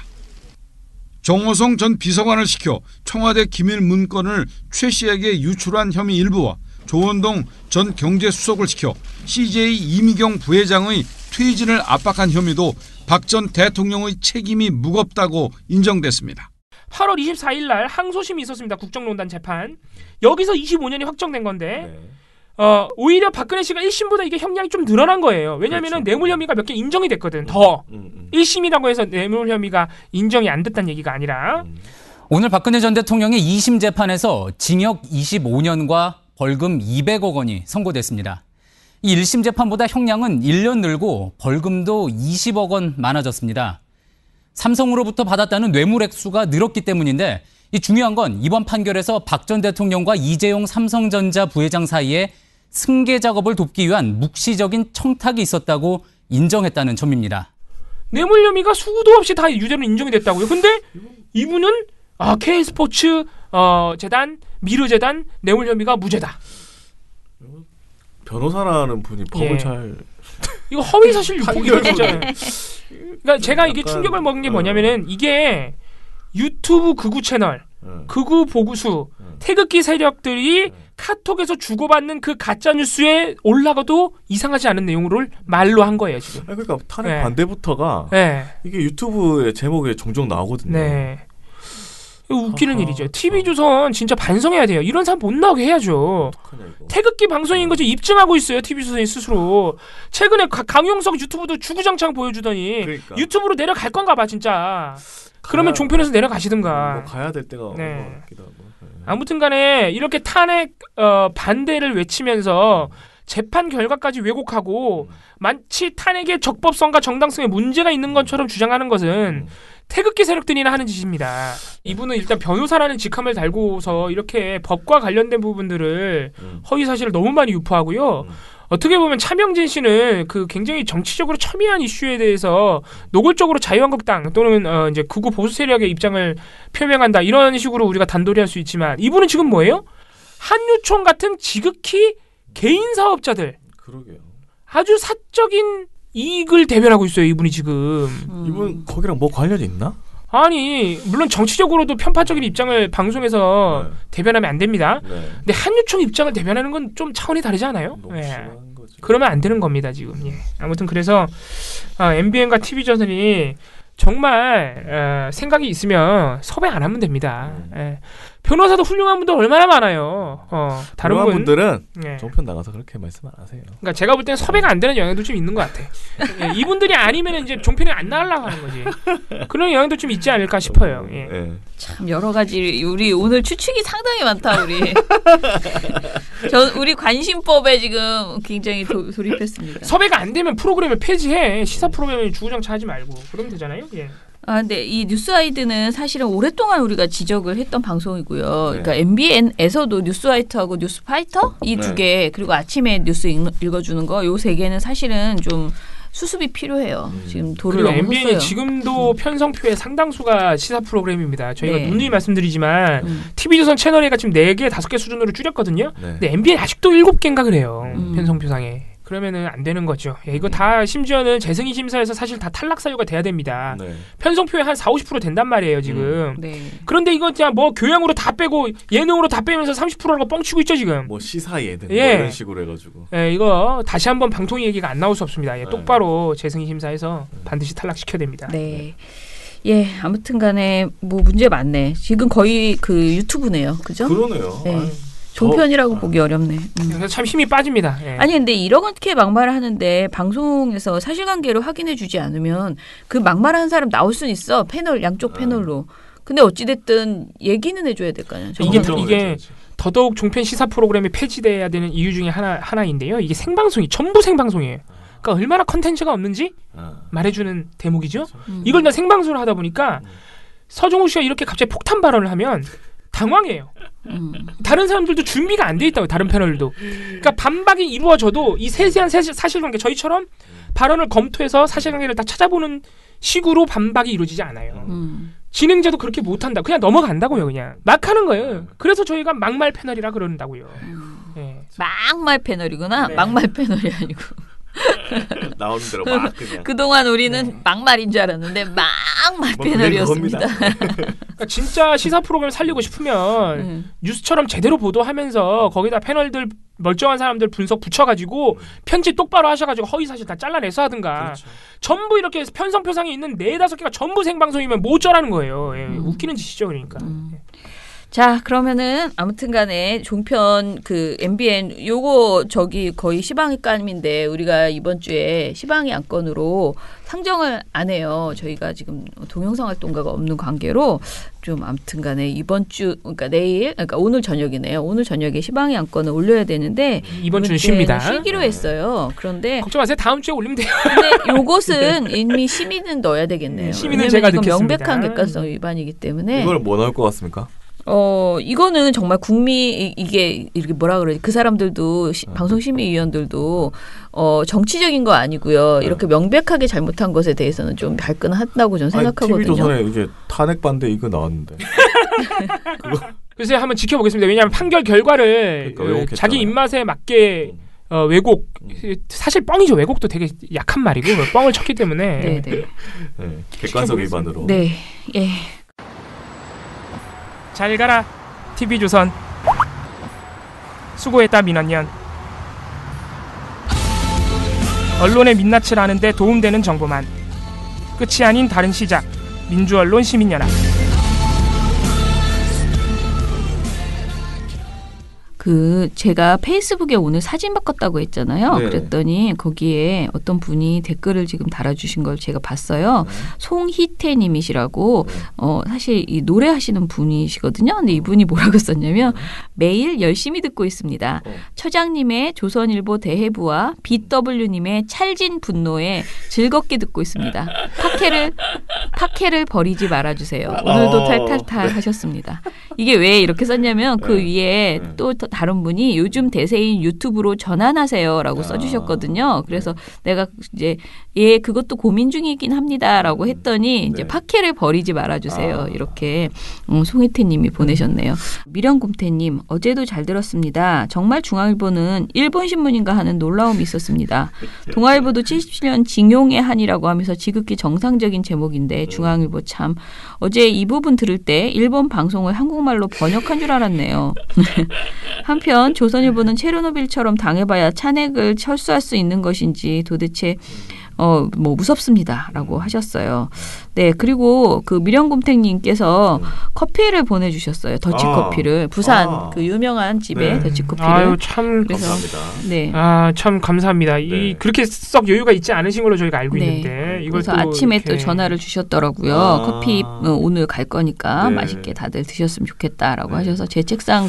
[SPEAKER 9] 정호성 전 비서관을 시켜 청와대 기밀 문건을 최 씨에게 유출한 혐의 일부와 조원동 전 경제수석을 시켜 CJ 이미경 부회장의 퇴진을 압박한 혐의도 박 전 대통령의 책임이 무겁다고 인정됐습니다.
[SPEAKER 7] 8월 24일 날 항소심이 있었습니다. 국정농단 재판. 여기서 25년이 확정된 건데 오히려 박근혜 씨가 1심보다 이게 형량이 좀 늘어난 거예요. 왜냐하면 뇌물 혐의가 몇 개 인정이 됐거든. 더 1심이라고 해서 뇌물 혐의가 인정이 안 됐다는 얘기가 아니라
[SPEAKER 10] 오늘 박근혜 전 대통령의 2심 재판에서 징역 25년과 벌금 200억 원이 선고됐습니다. 이 1심 재판보다 형량은 1년 늘고 벌금도 20억 원 많아졌습니다. 삼성으로부터 받았다는 뇌물 액수가 늘었기 때문인데 이 중요한 건 이번 판결에서 박 전 대통령과 이재용 삼성전자 부회장 사이에 승계 작업을 돕기 위한 묵시적인 청탁이 있었다고 인정했다는 점입니다.
[SPEAKER 7] 뇌물 혐의가 수도 없이 다 유죄로 인정이 됐다고요. 근데 이분은 K스포츠 재단, 미르재단 뇌물 혐의가 무죄다.
[SPEAKER 3] 변호사라는 분이 법을 잘
[SPEAKER 7] 이거 허위사실 유포기도 진짜. 그러니까 제가 이게 충격을 먹은 게 뭐냐면은 이게 유튜브 극우 채널, 극우 보구수, 태극기 세력들이 카톡에서 주고받는 그 가짜 뉴스에 올라가도 이상하지 않은 내용을 말로 한 거예요 지금.
[SPEAKER 3] 그러니까 탄핵 반대부터가 이게 유튜브의 제목에 종종 나오거든요.
[SPEAKER 7] 네. 웃기는 일이죠. TV조선 진짜 반성해야 돼요. 이런 사람 못 나오게 해야죠. 태극기 방송인 거죠. 입증하고 있어요. TV조선이 스스로. 최근에 강용석 유튜브도 주구장창 보여주더니 유튜브로 내려갈 건가 봐 진짜. 그러면 종편에서 내려가시든가.
[SPEAKER 3] 뭐 가야 될 때가 같기도 하고.
[SPEAKER 7] 아무튼 간에 이렇게 탄핵 반대를 외치면서 재판 결과까지 왜곡하고 마치 탄핵의 적법성과 정당성에 문제가 있는 것처럼 주장하는 것은 태극기 세력들이나 하는 짓입니다. 이분은 일단 변호사라는 직함을 달고서 이렇게 법과 관련된 부분들을 허위 사실을 너무 많이 유포하고요. 어떻게 보면 차명진 씨는 그 굉장히 정치적으로 첨예한 이슈에 대해서 노골적으로 자유한국당 또는 이제 극우 보수 세력의 입장을 표명한다 이런 식으로 우리가 단도리 할 수 있지만 이분은 지금 뭐예요? 한유총 같은 지극히 개인 사업자들.
[SPEAKER 3] 그러게요.
[SPEAKER 7] 아주 사적인 이익을 대변하고 있어요. 이분이 지금.
[SPEAKER 3] 이분 거기랑 뭐 관련이 있나?
[SPEAKER 7] 아니 물론 정치적으로도 편파적인 입장을 방송에서 대변하면 안 됩니다. 근데 한유총 입장을 대변하는 건 좀 차원이 다르지 않아요? 그러면 안 되는 겁니다. 지금. 아무튼 그래서 MBN과 TV조선이 정말 생각이 있으면 섭외 안 하면 됩니다. 변호사도 훌륭한 분들 얼마나 많아요. 다른
[SPEAKER 3] 분들은 종편 나가서 그렇게 말씀 안 하세요.
[SPEAKER 7] 그러니까 제가 볼 때는 섭외가 안 되는 영향도 좀 있는 것 같아. 이분들이 아니면 이제 종편에 안 나가려고 하는 거지. 그런 영향도 좀 있지 않을까 싶어요.
[SPEAKER 6] 참 여러 가지 우리 오늘 추측이 상당히 많다 우리. 우리 관심법에 지금 굉장히 돌입했습니다.
[SPEAKER 7] 섭외가 안 되면 프로그램을 폐지해. 시사 프로그램을 주구장창하지 말고 그러면 되잖아요.
[SPEAKER 6] 근데 이 뉴스아이드는 사실은 오랫동안 우리가 지적을 했던 방송이고요. 그러니까 MBN에서도 뉴스아이트하고 뉴스파이터 이 두 개 그리고 아침에 뉴스 읽어주는 거 요 세 개는 사실은 좀 수습이 필요해요. 지금 도를 너무
[SPEAKER 7] MBN이
[SPEAKER 6] 섰어요.
[SPEAKER 7] 지금도 편성표의 상당수가 시사 프로그램입니다. 저희가 누누이 말씀드리지만 TV조선 채널회가 지금 4개, 5개 수준으로 줄였거든요. 근데 MBN 아직도 7개인가 그래요. 편성표상에. 그러면은 안 되는 거죠. 이거 다 심지어는 재승인 심사에서 사실 다 탈락 사유가 돼야 됩니다. 편성표에 한 40-50% 된단 말이에요 지금. 그런데 이거 그냥 뭐 교양으로 다 빼고 예능으로 다 빼면서 30%라고 뻥치고 있죠 지금.
[SPEAKER 3] 뭐 시사 예능 뭐 이런 식으로 해가지고.
[SPEAKER 7] 이거 다시 한번 방통 얘기가 안 나올 수 없습니다. 똑바로 재승인 심사에서 반드시 탈락시켜야 됩니다.
[SPEAKER 6] 아무튼간에 뭐 문제 많네. 지금 거의 그 유튜브네요, 그죠?
[SPEAKER 3] 그러네요.
[SPEAKER 6] 종편이라고 보기 어렵네.
[SPEAKER 7] 그래서 참 힘이 빠집니다.
[SPEAKER 6] 아니 근데 이렇게 막말을 하는데 방송에서 사실관계를 확인해주지 않으면 그 막말하는 사람 나올 수는 있어. 패널 양쪽 패널로. 근데 어찌됐든 얘기는 해줘야 될 거 아니야.
[SPEAKER 7] 이게 더더욱 종편 시사 프로그램이 폐지돼야 되는 이유 중에 하나인데요. 이게 생방송이 전부 생방송이에요. 그러니까 얼마나 컨텐츠가 없는지 말해주는 대목이죠. 이걸 나 생방송을 하다 보니까 서정우 씨가 이렇게 갑자기 폭탄 발언을 하면 당황해요. 다른 사람들도 준비가 안 돼 있다고요. 다른 패널도. 그러니까 반박이 이루어져도 이 세세한 사실관계 저희처럼 발언을 검토해서 사실관계를 다 찾아보는 식으로 반박이 이루어지지 않아요. 진행자도 그렇게 못한다. 그냥 넘어간다고요. 그냥 막 하는 거예요. 그래서 저희가 막말 패널이라 그런다고요.
[SPEAKER 6] 막말 패널이구나. 막말 패널이 아니고.
[SPEAKER 3] 나오는 대로 막 그냥.
[SPEAKER 6] 그동안 우리는 막말인 줄 알았는데 막말 패널이었습니다.
[SPEAKER 7] 그러니까 진짜 시사 프로그램 살리고 싶으면 뉴스처럼 제대로 보도하면서 거기다 패널들 멀쩡한 사람들 분석 붙여가지고 편집 똑바로 하셔가지고 허위사실 다 잘라내서 하든가. 전부 이렇게 편성표상에 있는 4-5개가 전부 생방송이면 뭐 어쩌라는 거예요. 웃기는 짓이죠. 그러니까.
[SPEAKER 6] 자, 그러면은 아무튼간에 종편 그 MBN 요거 거의 시방위감인데 우리가 이번 주에 시방위 안건으로 상정을 안 해요. 저희가 지금 동영상 활동가가 없는 관계로 좀 아무튼간에 이번 주 그러니까 오늘 저녁이네요. 오늘 저녁에 시방위 안건을 올려야 되는데
[SPEAKER 7] 이번 주는 쉽니다.
[SPEAKER 6] 쉬기로 했어요. 그런데
[SPEAKER 7] 걱정 마세요. 다음 주에 올리면 돼요.
[SPEAKER 6] 근데 요것은 이미 시민은 넣어야 되겠네요.
[SPEAKER 7] 시민은 제가 넣겠습니다.
[SPEAKER 6] 명백한 객관성 위반이기 때문에
[SPEAKER 3] 이걸 뭐 넣을 것 같습니까?
[SPEAKER 6] 이거는 정말 이게 이렇게 뭐라 그러지? 그 사람들도 방송심의위원들도 정치적인 거 아니고요. 이렇게 명백하게 잘못한 것에 대해서는 좀 발끈한다고 저는 생각하거든요.
[SPEAKER 3] TV조선에 이제 탄핵 반대 이거 나왔는데.
[SPEAKER 7] 그래서 한번 지켜보겠습니다. 왜냐하면 판결 결과를 자기 입맛에 맞게 왜곡 사실 뻥이죠. 왜곡도 되게 약한 말이고 뻥을 쳤기 때문에
[SPEAKER 3] 객관성 위반으로.
[SPEAKER 7] 잘 가라 TV조선. 수고했다 민원연. 언론의 민낯을 아는데 도움되는 정보만. 끝이 아닌 다른 시작. 민주언론 시민연합.
[SPEAKER 6] 제가 페이스북에 오늘 사진 바꿨다고 했잖아요. 네. 그랬더니 거기에 어떤 분이 댓글을 지금 달아주신 걸 제가 봤어요. 송희태 님이시라고 사실 이 노래하시는 분이시거든요. 근데 이분이 뭐라고 썼냐면 매일 열심히 듣고 있습니다. 처장님의 조선일보 대해부와 BW님의 찰진 분노에 즐겁게 듣고 있습니다. 팟캐를 파케를 버리지 말아주세요. 오늘도 탈탈탈 하셨습니다. 이게 왜 이렇게 썼냐면 그 위에 또 다른 분이 요즘 대세인 유튜브로 전환하세요라고 써주셨거든요. 그래서 내가 이제 그것도 고민 중이긴 합니다라고 했더니 이제 파케를 버리지 말아주세요. 이렇게 송혜태님이 보내셨네요. 미련곰태님 어제도 잘 들었습니다. 정말 중앙일보는 일본 신문인가 하는 놀라움이 있었습니다. 동아일보도 77년 징용의 한이라고 하면서 지극히 정상적인 제목인데 중앙일보 참 어제 이 부분 들을 때 일본 방송을 한국말로 번역한 줄 알았네요. 한편 조선일보는 체르노빌처럼 당해봐야 탄핵을 철수할 수 있는 것인지 도대체 무섭습니다라고 하셨어요. 네, 그리고 그 미련곰탱님께서 커피를 보내주셨어요. 더치커피를 부산 그 유명한 집에 더치커피를.
[SPEAKER 7] 아유 참
[SPEAKER 3] 감사합니다.
[SPEAKER 6] 네,
[SPEAKER 7] 참 감사합니다. 이 그렇게 썩 여유가 있지 않으신 걸로 저희가 알고 있는데 이걸
[SPEAKER 6] 그래서
[SPEAKER 7] 또
[SPEAKER 6] 아침에
[SPEAKER 7] 이렇게.
[SPEAKER 6] 또 전화를 주셨더라고요. 커피 오늘 갈 거니까 맛있게 다들 드셨으면 좋겠다라고 하셔서 제 책상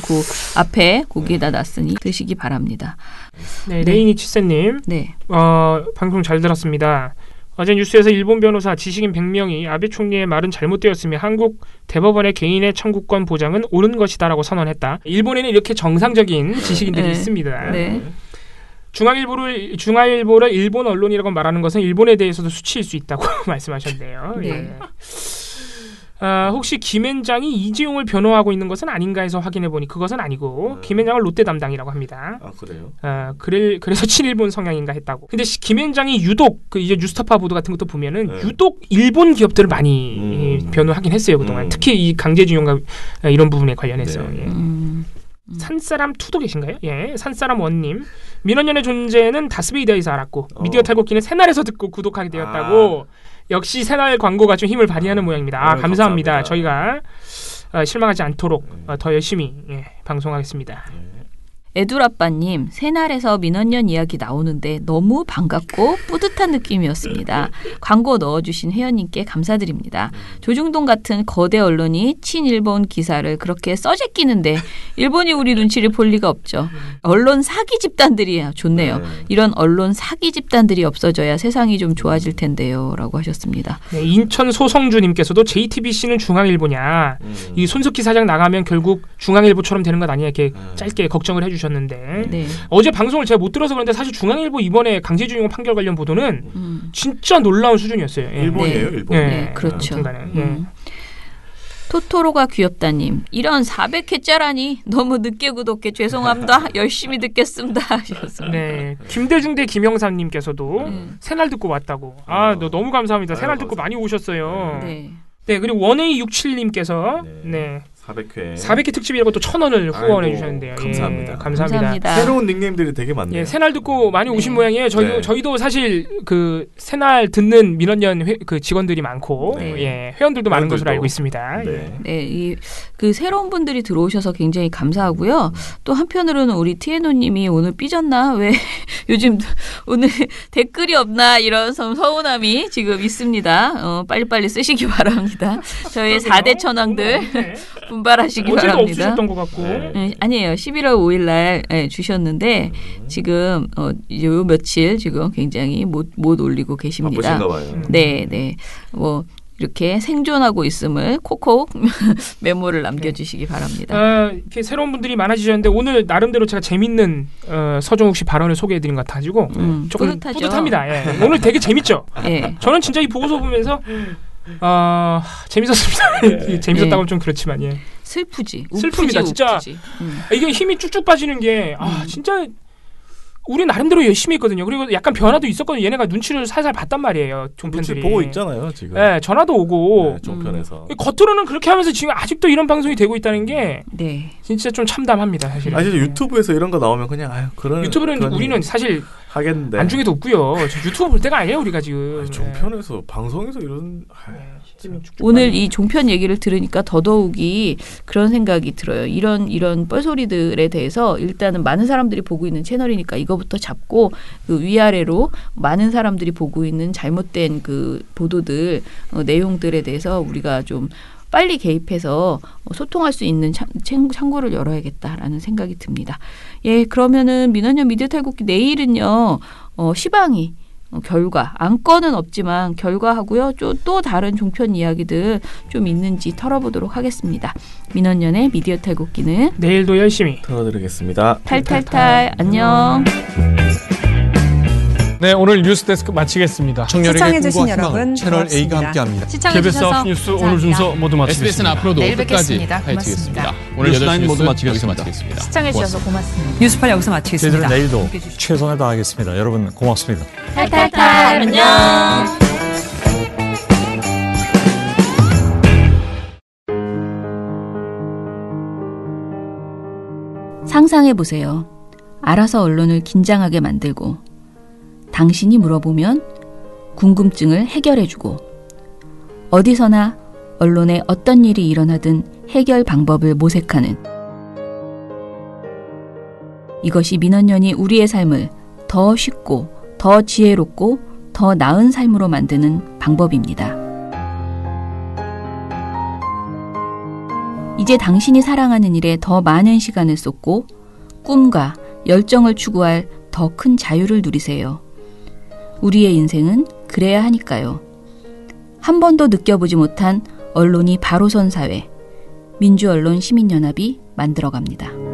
[SPEAKER 6] 앞에 고기에다 놨으니 드시기 바랍니다.
[SPEAKER 7] 네, 레이니치세님.
[SPEAKER 6] 네.
[SPEAKER 7] 방송 잘 들었습니다. 어제 뉴스에서 일본 변호사 지식인 100명이 아베 총리의 말은 잘못되었으며 한국 대법원의 개인의 청구권 보장은 옳은 것이다라고 선언했다. 일본에는 이렇게 정상적인 지식인들이 있습니다.
[SPEAKER 6] 네.
[SPEAKER 7] 중앙일보를 일본 언론이라고 말하는 것은 일본에 대해서도 수치일 수 있다고 말씀하셨네요.
[SPEAKER 6] 네.
[SPEAKER 7] 예. 혹시 김앤장이 이재용을 변호하고 있는 것은 아닌가 해서 확인해보니 그것은 아니고 김앤장은 롯데 담당이라고 합니다.
[SPEAKER 3] 아 그래요?
[SPEAKER 7] 그래서 친일본 성향인가 했다고. 근데 김앤장이 유독 이제 뉴스타파 보도 같은 것도 보면은 유독 일본 기업들을 많이 변호하긴 했어요 그동안. 특히 이 강제징용과 이런 부분에 관련해서. 예. 산사람 투도 계신가요? 예, 산사람 원님. 민원연의 존재는 다스베이다에서 알았고 미디어 탈곡기는 새날에서 듣고 구독하게 되었다고. 역시 새날 광고가 좀 힘을 발휘하는 모양입니다. 감사합니다. 저희가 실망하지 않도록 더 열심히 방송하겠습니다.
[SPEAKER 6] 애둘아빠님, 새날에서 민원연 이야기 나오는데 너무 반갑고 뿌듯한 느낌이었습니다. 광고 넣어주신 회원님께 감사드립니다. 조중동 같은 거대 언론이 친일본 기사를 그렇게 써제끼는데 일본이 우리 눈치를 볼 리가 없죠. 언론 사기 집단들이야. 좋네요. 이런 언론 사기 집단들이 없어져야 세상이 좀 좋아질 텐데요. 라고 하셨습니다.
[SPEAKER 7] 네, 인천 소성주님께서도 JTBC는 중앙일보냐. 이 손석희 사장 나가면 결국 중앙일보처럼 되는 것 아니냐 이렇게 짧게 걱정을 해주셨는데
[SPEAKER 6] 네.
[SPEAKER 7] 어제 방송을 제가 못 들어서 그런데 사실 중앙일보 이번에 강제징용 판결 관련 보도는 진짜 놀라운 수준이었어요. 예.
[SPEAKER 3] 일본이에요, 일본.
[SPEAKER 6] 네, 그렇죠. 토토로가 귀엽다님, 이런 400회짜라니 너무 늦게 구독해 죄송합니다. 열심히 듣겠습니다 하셨습니다.
[SPEAKER 7] 네, 김대중 대 김영삼님께서도 새날 듣고 왔다고. 너 너무 감사합니다. 새날 듣고 많이 오셨어요.
[SPEAKER 6] 네.
[SPEAKER 7] 네, 그리고 원A67님께서 400회 특집이라고 또 1,000원을 후원해 주셨는데요.
[SPEAKER 3] 감사합니다.
[SPEAKER 7] 예, 감사합니다.
[SPEAKER 3] 새로운 닉네임들이 되게 많네요.
[SPEAKER 7] 예, 새날 듣고 많이 오신 모양이에요. 저희도 사실 그 새날 듣는 민원연 그 직원들이 많고 회원들도 많은 것으로 알고 있습니다.
[SPEAKER 6] 그 새로운 분들이 들어오셔서 굉장히 감사하고요. 또 한편으로는 우리 티에노님이 오늘 삐졌나? 왜 요즘 오늘 댓글이 없나? 이런 서운함이 지금 있습니다. 빨리빨리 쓰시기 바랍니다. 저희 4대 천왕들 분발하시기 바랍니다.
[SPEAKER 7] 어제도 없으셨던 것 같고.
[SPEAKER 6] 아니에요. 11월 5일 날 주셨는데 지금 이제 요 며칠 지금 굉장히 못 올리고 계십니다.
[SPEAKER 3] 바쁘신가 봐요.
[SPEAKER 6] 네. 이렇게 생존하고 있음을 콕콕 메모를 남겨주시기 바랍니다.
[SPEAKER 7] 이렇게 새로운 분들이 많아지셨는데 오늘 나름대로 제가 재밌는 서정욱 씨 발언을 소개해드린 것 같아가지고 조금 뿌듯합니다. 예. 오늘 되게 재밌죠?
[SPEAKER 6] 예.
[SPEAKER 7] 저는 진짜 이 보고서 보면서 재밌었습니다. 재밌었다고는 좀 그렇지만 슬픕니다. 진짜 이게 힘이 쭉쭉 빠지는 게 진짜 우리 나름대로 열심히 했거든요. 그리고 약간 변화도 있었거든요. 얘네가 눈치를 살살 봤단 말이에요. 종편들이.
[SPEAKER 3] 보고 있잖아요 지금.
[SPEAKER 7] 네, 전화도 오고.
[SPEAKER 3] 종편에서.
[SPEAKER 7] 겉으로는 그렇게 하면서 지금 아직도 이런 방송이 되고 있다는 게 진짜 좀 참담합니다. 사실은.
[SPEAKER 3] 진짜 유튜브에서 이런 거 나오면 그냥
[SPEAKER 7] 유튜브는 우리는 사실
[SPEAKER 3] 하겠는데
[SPEAKER 7] 안중에도 없고요. 유튜브 볼 때가 아니에요 우리가 지금.
[SPEAKER 3] 종편에서 방송에서 이런
[SPEAKER 6] 오늘 이 종편 얘기를 들으니까 더더욱이 그런 생각이 들어요. 이런 뻘소리들에 대해서 일단은 많은 사람들이 보고 있는 채널이니까 이거부터 잡고 그 위아래로 많은 사람들이 보고 있는 잘못된 그 보도들 내용들에 대해서 우리가 좀 빨리 개입해서 소통할 수 있는 창구를 열어야겠다라는 생각이 듭니다. 예, 그러면은 민원연 미디어 탈곡기 내일은요 시방이 결과, 안건은 없지만 결과하고요. 또 다른 종편 이야기들 좀 있는지 털어보도록 하겠습니다. 민원연의 미디어 탈곡기는
[SPEAKER 7] 내일도 열심히
[SPEAKER 3] 털어드리겠습니다.
[SPEAKER 6] 탈탈탈. 안녕.
[SPEAKER 11] 네, 오늘 뉴스데스크 마치겠습니다.
[SPEAKER 12] 청년에게 꿈과 희망을 채널 A가 함께합니다.
[SPEAKER 11] KBS 9시 뉴스 오늘 순서 모두 마치겠습니다.
[SPEAKER 13] SBS는 앞으로도
[SPEAKER 6] 내일
[SPEAKER 13] 끝까지
[SPEAKER 6] 뵙겠습니다.
[SPEAKER 13] 파이팅하겠습니다. 오늘 8시 뉴스
[SPEAKER 11] 모두
[SPEAKER 13] 여기서 마치겠습니다.
[SPEAKER 6] 시청해주셔서 고맙습니다.
[SPEAKER 1] 뉴스팔 여기서 마치겠습니다.
[SPEAKER 11] 저희들은 내일도 최선을 다하겠습니다. 여러분 고맙습니다.
[SPEAKER 6] 탈탈탈. 안녕. 상상해보세요. 알아서 언론을 긴장하게 만들고 당신이 물어보면 궁금증을 해결해주고 어디서나 언론에 어떤 일이 일어나든 해결 방법을 모색하는 이것이 민원연이 우리의 삶을 더 쉽고 더 지혜롭고 더 나은 삶으로 만드는 방법입니다. 이제 당신이 사랑하는 일에 더 많은 시간을 쏟고 꿈과 열정을 추구할 더 큰 자유를 누리세요. 우리의 인생은 그래야 하니까요. 한 번도 느껴보지 못한 언론이 바로 선 사회, 민주언론 시민연합이 만들어갑니다.